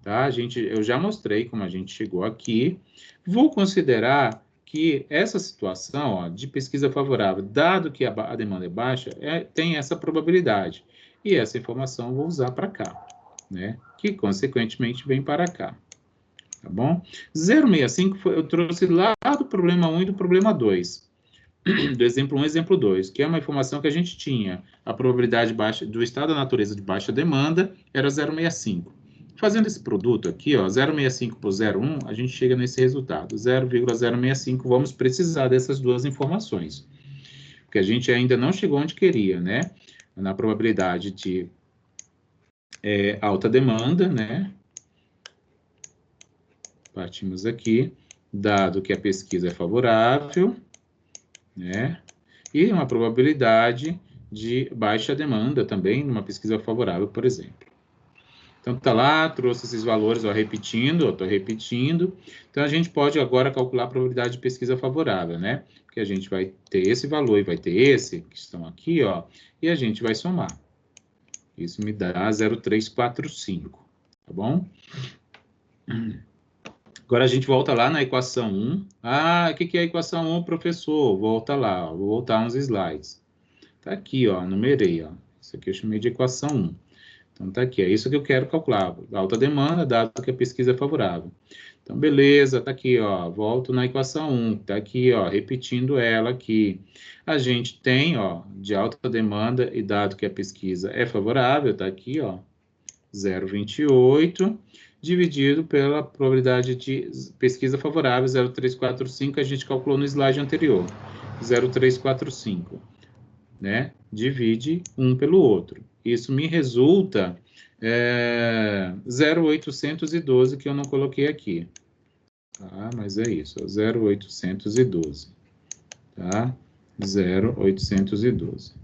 Tá? Eu já mostrei como a gente chegou aqui. Vou considerar que essa situação, ó, de pesquisa favorável, dado que a demanda é baixa, tem essa probabilidade. E essa informação eu vou usar para cá, né? Que, consequentemente, vem para cá. Tá bom? 0,65 eu trouxe lá do problema 1 e do problema 2. Do exemplo 1 e exemplo 2, que é uma informação que a gente tinha. A probabilidade baixa, do estado da natureza de baixa demanda era 0,65. Fazendo esse produto aqui, ó, 0,65 por 0,1, a gente chega nesse resultado. 0,065, vamos precisar dessas duas informações. Porque a gente ainda não chegou onde queria, né? Na probabilidade de alta demanda, né? Partimos aqui, dado que a pesquisa é favorável, né? E uma probabilidade de baixa demanda também, numa pesquisa favorável, por exemplo. Então, tá lá, trouxe esses valores, ó, repetindo, estou repetindo. Então, a gente pode agora calcular a probabilidade de pesquisa favorável, né? Porque a gente vai ter esse valor e vai ter esse, que estão aqui, ó, e a gente vai somar. Isso me dá 0,345, tá bom? Agora a gente volta lá na equação 1. Ah, o que é a equação 1, professor? Volta lá, ó, vou voltar uns slides. Tá aqui, ó, numerei, ó. Isso aqui eu chamei de equação 1. Então, tá aqui, é isso que eu quero calcular. Alta demanda, dado que a pesquisa é favorável. Então, beleza, tá aqui, ó, volto na equação 1, tá aqui, ó, repetindo ela aqui. A gente tem, ó, de alta demanda e dado que a pesquisa é favorável, tá aqui, ó, 0,28. dividido pela probabilidade de pesquisa favorável, 0,345, a gente calculou no slide anterior, 0,345, né? Divide um pelo outro. Isso me resulta 0,812, que eu não coloquei aqui. Tá? Mas é isso, 0,812, tá? 0,812.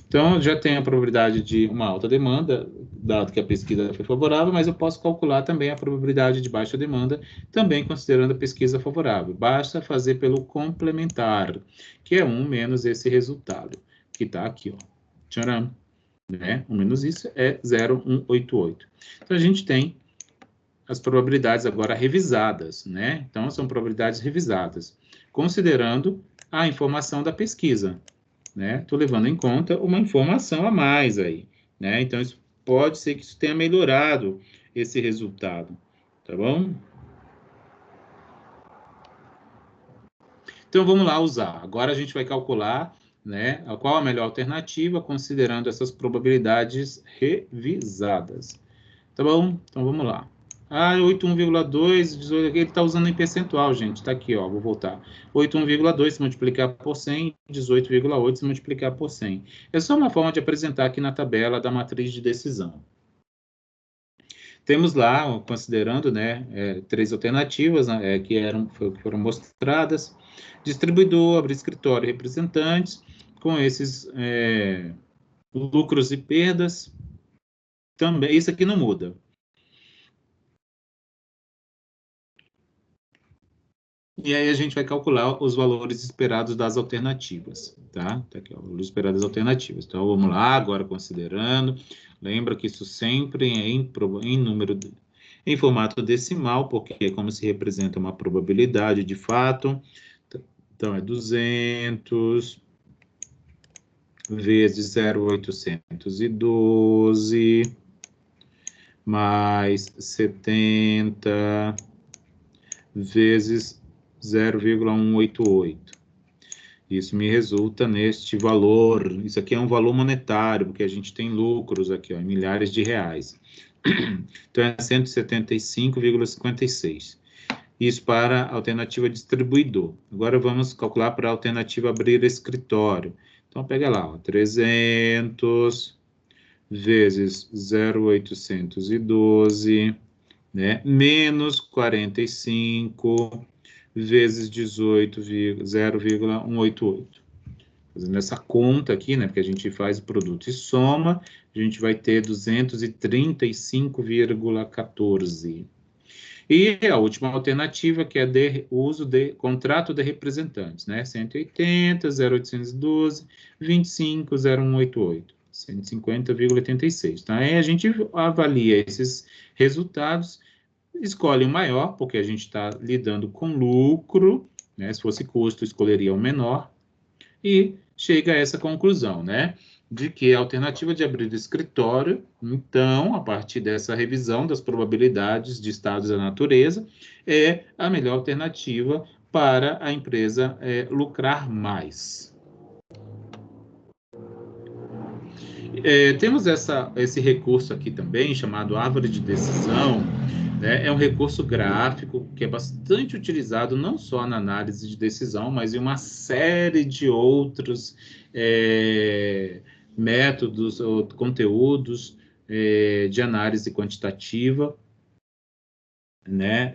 Então, já tenho a probabilidade de uma alta demanda, dado que a pesquisa foi favorável, mas eu posso calcular também a probabilidade de baixa demanda, também considerando a pesquisa favorável. Basta fazer pelo complementar, que é 1 menos esse resultado, que está aqui, ó. Tcharam, né? 1 menos isso é 0,188. Então, a gente tem as probabilidades agora revisadas, né? Então, são probabilidades revisadas, considerando a informação da pesquisa, né? Estou levando em conta uma informação a mais aí, né? Então, isso pode ser que isso tenha melhorado esse resultado, tá bom? Então, vamos lá usar. Agora a gente vai calcular, né, qual a melhor alternativa, considerando essas probabilidades revisadas. Tá bom? Então, vamos lá. 81,2, 18, ele está usando em percentual, gente. Está aqui, ó, vou voltar. 81,2 se multiplicar por 100, 18,8 se multiplicar por 100. É só uma forma de apresentar aqui na tabela da matriz de decisão. Temos lá, considerando, né, 3 alternativas, né, que foram mostradas. Distribuidor, abrir escritório e representantes, com esses lucros e perdas. Também, isso aqui não muda. E aí a gente vai calcular os valores esperados das alternativas, tá? Tá aqui, ó, valores esperados das alternativas. Então, vamos lá, agora considerando. Lembra que isso sempre é em número, em formato decimal, porque é como se representa uma probabilidade de fato. Então, é 200 vezes 0,812 mais 70 vezes 0,188. Isso me resulta neste valor. Isso aqui é um valor monetário, porque a gente tem lucros aqui, ó, em milhares de reais. Então, é 175,56. Isso para a alternativa distribuidor. Agora, vamos calcular para a alternativa abrir escritório. Então, pega lá, ó, 300 vezes 0,812, né, menos 45 vezes 18, 0,188. Fazendo essa conta aqui, né, porque a gente faz o produto e soma, a gente vai ter 235,14. E a última alternativa, que é o uso de contrato de representantes, né, 180, 0,812, 25, 0,188. 150,86. Tá? Aí a gente avalia esses resultados, escolhe o maior, porque a gente está lidando com lucro, né? Se fosse custo, escolheria o menor, e chega a essa conclusão, né? De que a alternativa de abrir escritório, então, a partir dessa revisão das probabilidades de estados da natureza, é a melhor alternativa para a empresa lucrar mais. Temos esse recurso aqui também, chamado árvore de decisão, né? É um recurso gráfico que é bastante utilizado não só na análise de decisão, mas em uma série de outros métodos ou conteúdos de análise quantitativa, né?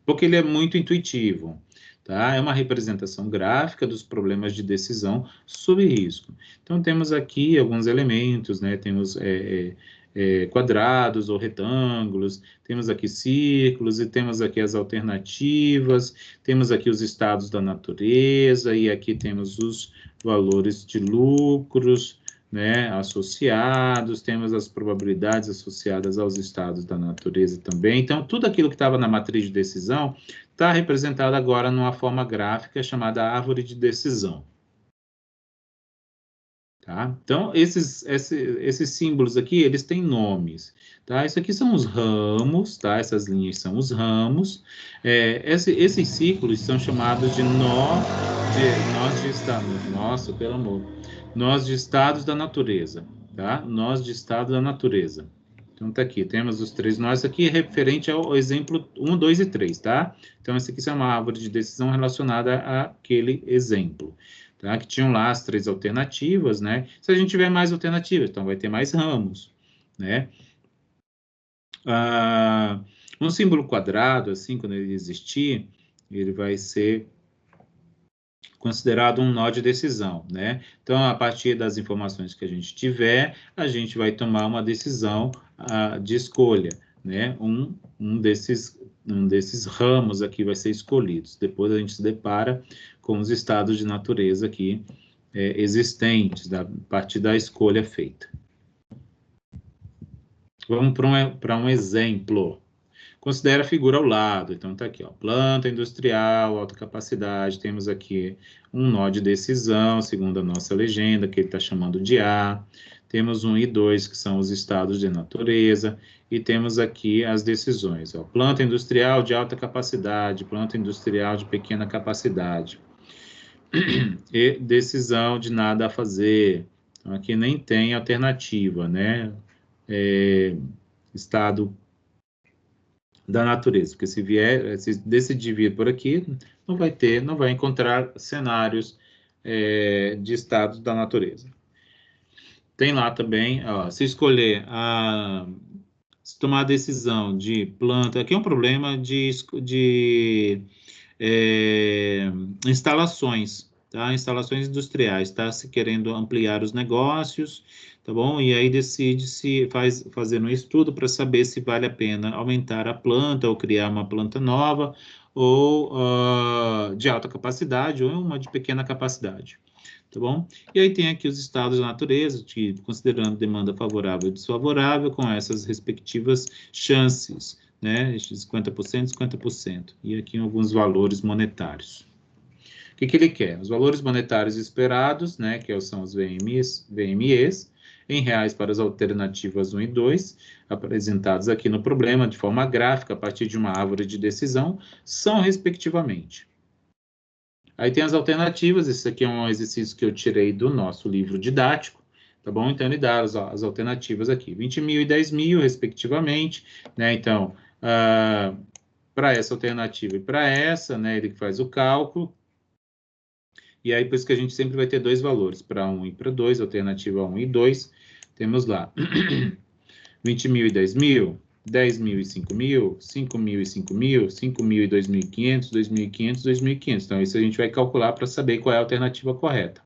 Porque ele é muito intuitivo. Tá? É uma representação gráfica dos problemas de decisão sob risco. Então, temos aqui alguns elementos, né? Temos quadrados ou retângulos, temos aqui círculos, e temos aqui as alternativas, temos aqui os estados da natureza, e aqui temos os valores de lucros, né, associados, temos as probabilidades associadas aos estados da natureza também. Então, tudo aquilo que estava na matriz de decisão está representado agora numa forma gráfica chamada árvore de decisão. Tá? Então, esses símbolos aqui, eles têm nomes. Tá? Isso aqui são os ramos, tá? Essas linhas são os ramos. Esses círculos são chamados de nós de estados. Nossa, pelo amor. Nós de estados da natureza. Tá? Nós de estado da natureza. Então, tá aqui, temos os 3 nós aqui, referente ao exemplo 1, 2 e 3, tá? Então, essa aqui é uma árvore de decisão relacionada àquele exemplo, tá? Que tinham lá as 3 alternativas, né? Se a gente tiver mais alternativas, então vai ter mais ramos, né? Um símbolo quadrado, assim, quando ele existir, ele vai ser considerado um nó de decisão, né? Então, a partir das informações que a gente tiver, a gente vai tomar uma decisão de escolha, né? Um desses ramos aqui vai ser escolhido. Depois a gente se depara com os estados de natureza aqui existentes, a partir da escolha feita. Vamos para um exemplo. Considera a figura ao lado. Então, está aqui, ó, planta industrial, alta capacidade. Temos aqui um nó de decisão, segundo a nossa legenda, que ele está chamando de A. Temos 1 e 2, que são os estados de natureza. E temos aqui as decisões. Ó, planta industrial de alta capacidade, planta industrial de pequena capacidade. E decisão de nada a fazer. Então, aqui nem tem alternativa, né? Estado da natureza, porque se decidir vir por aqui, não vai encontrar cenários de estados da natureza. Tem lá também, ó, se escolher se tomar a decisão de planta, aqui é um problema de instalações, tá? Instalações industriais, tá? Se querendo ampliar os negócios, tá bom? E aí decide se fazer um estudo para saber se vale a pena aumentar a planta ou criar uma planta nova, ou de alta capacidade, ou uma de pequena capacidade, tá bom? E aí tem aqui os estados da natureza, considerando demanda favorável e desfavorável, com essas respectivas chances, né? 50%, 50%. E aqui alguns valores monetários. O que ele quer? Os valores monetários esperados, né? Que são os VMEs, em reais para as alternativas 1 e 2, apresentados aqui no problema de forma gráfica, a partir de uma árvore de decisão, são respectivamente. Aí tem as alternativas, esse aqui é um exercício que eu tirei do nosso livro didático, tá bom? Então, ele dá as alternativas aqui, 20 mil e 10 mil, respectivamente, né? Então, para essa alternativa e para essa, né, ele faz o cálculo, e aí por isso que a gente sempre vai ter dois valores, para 1 e para 2, alternativa 1 e 2, temos lá 20 mil e 10 mil, 10 mil e 5 mil, 5 mil e 5 mil, 5 mil e 2.500, 2.500, 2.500. Então, isso a gente vai calcular para saber qual é a alternativa correta,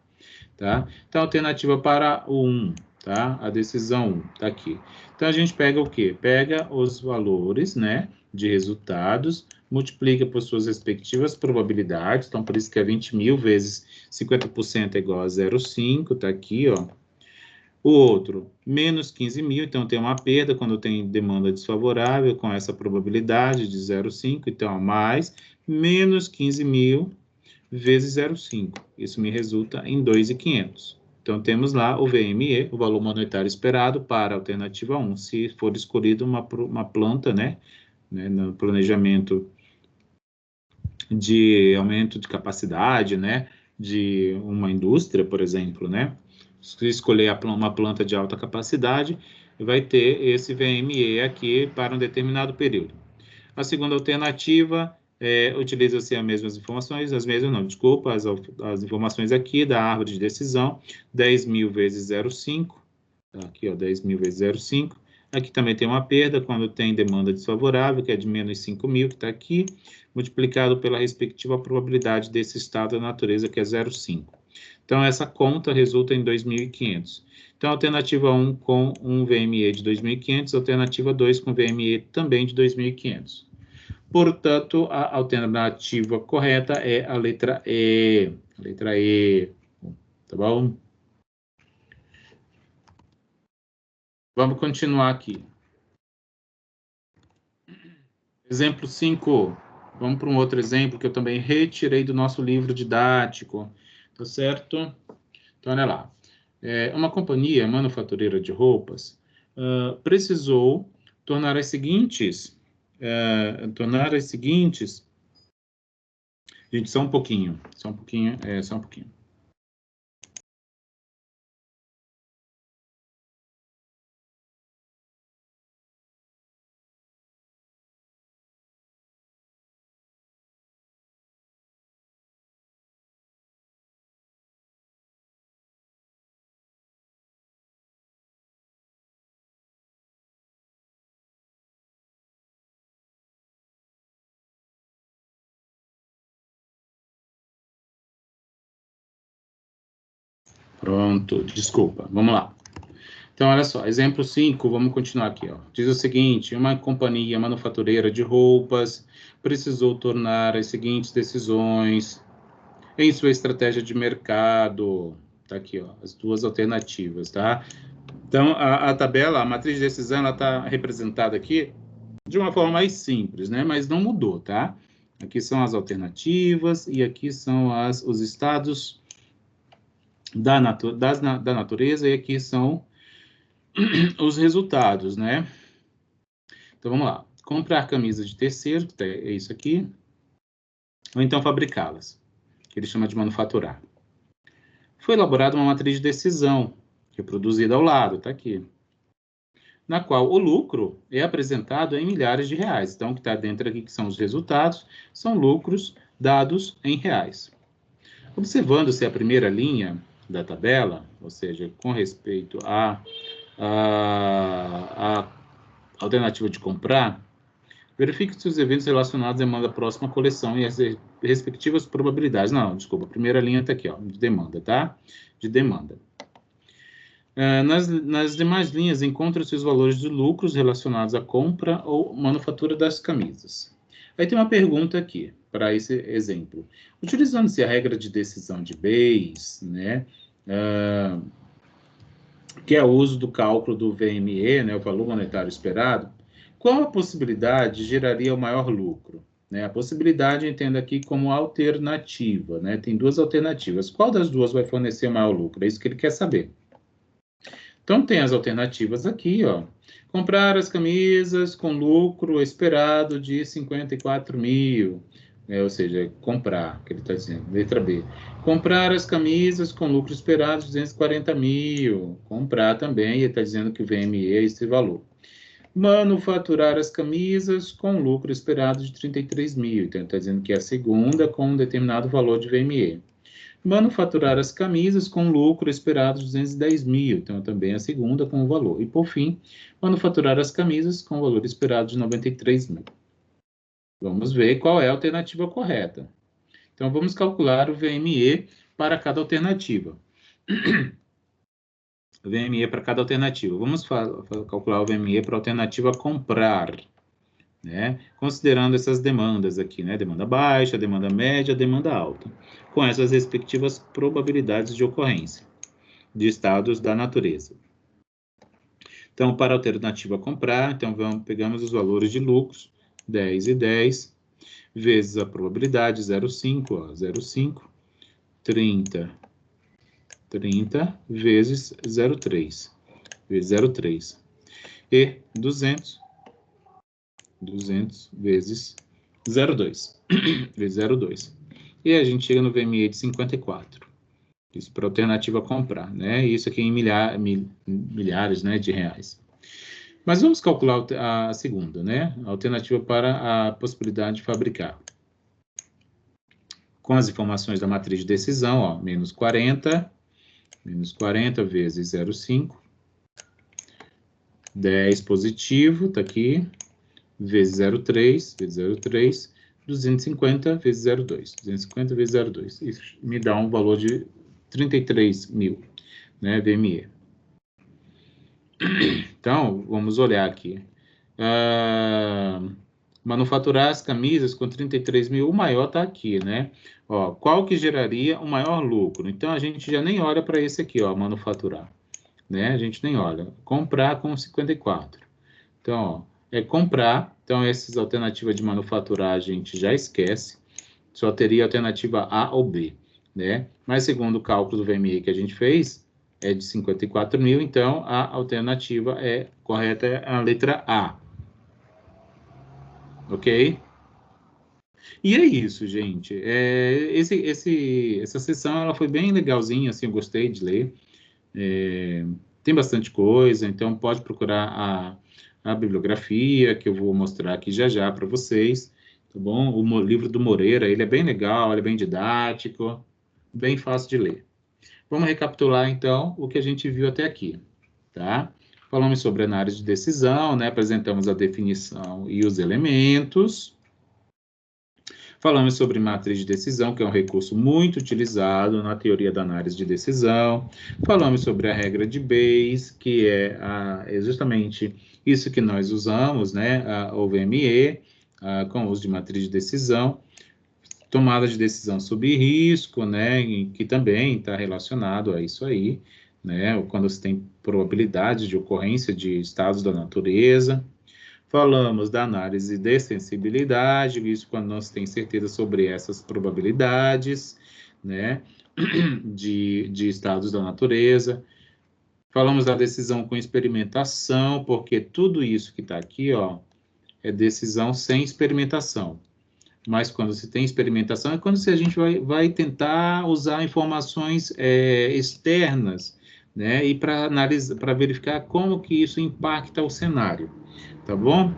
tá? Então, a alternativa para o 1, tá? A decisão 1, tá aqui. Então, a gente pega o quê? Pega os valores, né, de resultados, multiplica por suas respectivas probabilidades. Então, por isso que é 20 mil vezes 50% é igual a 0,5, tá aqui, ó. O outro, menos 15 mil, então tem uma perda quando tem demanda desfavorável, com essa probabilidade de 0,5, então mais menos 15 mil vezes 0,5. Isso me resulta em 2.500. Então, temos lá o VME, o valor monetário esperado para a alternativa 1, se for escolhido uma planta, né, no planejamento de aumento de capacidade, né, de uma indústria, por exemplo, né, se escolher uma planta de alta capacidade, vai ter esse VME aqui para um determinado período. A segunda alternativa utiliza-se as mesmas informações, as informações aqui da árvore de decisão, 10 mil vezes 0,5, tá aqui, ó, 10 mil vezes 0,5. Aqui também tem uma perda quando tem demanda desfavorável, que é de menos 5 mil, que está aqui, multiplicado pela respectiva probabilidade desse estado da natureza, que é 0,5. Então, essa conta resulta em 2.500. Então, alternativa 1 com um VME de 2.500, alternativa 2 com VME também de 2.500. Portanto, a alternativa correta é a letra E. Letra E, tá bom? Vamos continuar aqui. Exemplo 5. Vamos para um outro exemplo que eu também retirei do nosso livro didático. Tá certo? Então, olha lá. Uma companhia manufatureira de roupas precisou tornar as seguintes... Gente, só um pouquinho. Só um pouquinho. Pronto, desculpa, vamos lá. Então, olha só, exemplo 5, vamos continuar aqui, ó. Diz o seguinte: uma companhia manufatureira de roupas precisou tornar as seguintes decisões em sua estratégia de mercado. Tá aqui, ó, as duas alternativas, tá? Então, a tabela, a matriz de decisão, ela está representada aqui de uma forma mais simples, né? Mas não mudou, tá? Aqui são as alternativas e aqui são os estados da natureza e aqui são os resultados, né? Então, vamos lá. Comprar camisas de terceiro, que é isso aqui, ou então fabricá-las, que ele chama de manufaturar. Foi elaborada uma matriz de decisão, reproduzida ao lado, tá aqui, na qual o lucro é apresentado em milhares de reais. Então, o que está dentro aqui, que são os resultados, são lucros dados em reais. Observando-se a primeira linha da tabela, ou seja, com respeito à alternativa de comprar, verifique se os eventos relacionados demandam a próxima coleção e as respectivas probabilidades. Não, desculpa, a primeira linha está aqui, ó, de demanda, tá? De demanda. Nas demais linhas, encontram-se os valores de lucros relacionados à compra ou manufatura das camisas. Aí tem uma pergunta aqui, para esse exemplo. Utilizando-se a regra de decisão de Bayes, né, que é o uso do cálculo do VME, né, o valor monetário esperado, qual a possibilidade geraria o maior lucro? Né, a possibilidade entenda aqui como alternativa, né? Tem duas alternativas. Qual das duas vai fornecer o maior lucro? É isso que ele quer saber. Então, tem as alternativas aqui, ó. Comprar as camisas com lucro esperado de 54 mil, ou seja, comprar, que ele está dizendo, letra B. Comprar as camisas com lucro esperado de 240 mil, comprar também, ele está dizendo que o VME é esse valor. Manufaturar as camisas com lucro esperado de 33 mil, então ele está dizendo que é a segunda com um determinado valor de VME. Manufaturar as camisas com lucro esperado de 210 mil, então também a segunda com o valor. E, por fim, manufaturar as camisas com o valor esperado de 93 mil. Vamos ver qual é a alternativa correta. Então, vamos calcular o VME para cada alternativa. O VME para cada alternativa. Vamos calcular o VME para a alternativa comprar, né? Considerando essas demandas aqui, né? Demanda baixa, demanda média, demanda alta, com essas respectivas probabilidades de ocorrência de estados da natureza. Então, para a alternativa comprar, então pegamos os valores de lucros, 10 e 10, vezes a probabilidade, 0,5, ó, 0,5, 30, 30, vezes 0,3, vezes 0,3, e 200, 200 vezes 0,2, vezes 0,2. E a gente chega no VME de 54. Isso para a alternativa comprar, né? Isso aqui em milhares, né, de reais. Mas vamos calcular a segunda, né? A alternativa para a possibilidade de fabricar. Com as informações da matriz de decisão, ó, menos 40 vezes 0,5, 10 positivo, tá aqui, vezes 0,3, vezes 0,3, 250 vezes 0,2, 250 vezes 0,2. Isso me dá um valor de 33 mil, né, VME. Então, vamos olhar aqui. Manufaturar as camisas com 33 mil, o maior está aqui, né? Ó, qual que geraria o maior lucro? Então, a gente já nem olha para esse aqui, ó, manufaturar, né? A gente nem olha. Comprar com 54. Então, ó, é comprar. Então, essas alternativas de manufaturar a gente já esquece. Só teria alternativa A ou B, né? Mas, segundo o cálculo do VME que a gente fez, é de 54 mil, então a alternativa correta é a letra A. Ok? E é isso, gente. Essa sessão ela foi bem legalzinha, assim, eu gostei de ler. Tem bastante coisa, então pode procurar a bibliografia, que eu vou mostrar aqui já já para vocês, tá bom? O livro do Moreira, ele é bem legal, ele é bem didático, bem fácil de ler. Vamos recapitular, então, o que a gente viu até aqui, tá? Falamos sobre análise de decisão, né? Apresentamos a definição e os elementos. Falamos sobre matriz de decisão, que é um recurso muito utilizado na teoria da análise de decisão. Falamos sobre a regra de Bayes, que é justamente isso que nós usamos, né, o VME, com o uso de matriz de decisão. Tomada de decisão sob risco, né, que também está relacionado a isso aí, né, quando você tem probabilidade de ocorrência de estados da natureza. Falamos da análise de sensibilidade, isso quando nós tem certeza sobre essas probabilidades, né, de estados da natureza. Falamos da decisão com experimentação, porque tudo isso que está aqui, ó, é decisão sem experimentação. Mas quando se tem experimentação, é quando a gente vai tentar usar informações externas, né, e para analisar, para verificar como que isso impacta o cenário, tá bom?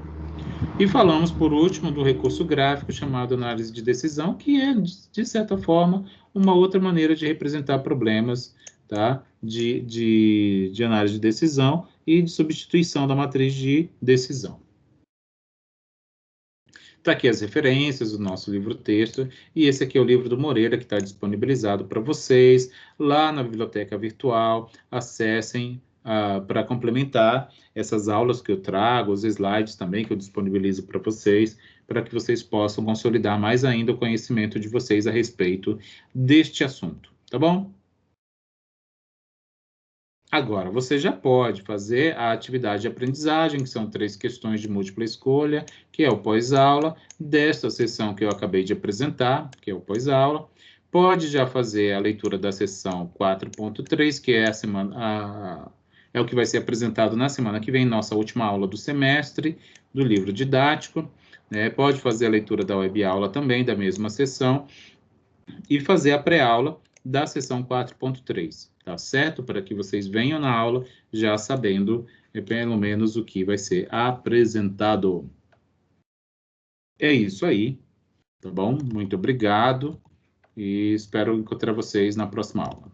E falamos, por último, do recurso gráfico chamado análise de decisão, que é, de certa forma, uma outra maneira de representar problemas, tá? de análise de decisão e de substituição da matriz de decisão. Está aqui as referências do nosso livro-texto, e esse aqui é o livro do Moreira, que está disponibilizado para vocês lá na biblioteca virtual. Acessem para complementar essas aulas que eu trago, os slides também que eu disponibilizo para vocês, para que vocês possam consolidar mais ainda o conhecimento de vocês a respeito deste assunto, tá bom? Agora, você já pode fazer a atividade de aprendizagem, que são 3 questões de múltipla escolha, que é o pós-aula, desta sessão que eu acabei de apresentar, que é o pós-aula. Pode já fazer a leitura da sessão 4.3, que é é o que vai ser apresentado na semana que vem, nossa última aula do semestre, do livro didático. Né? Pode fazer a leitura da web-aula também, da mesma sessão, e fazer a pré-aula da sessão 4.3, tá certo? Para que vocês venham na aula já sabendo pelo menos o que vai ser apresentado. É isso aí, tá bom? Muito obrigado e espero encontrar vocês na próxima aula.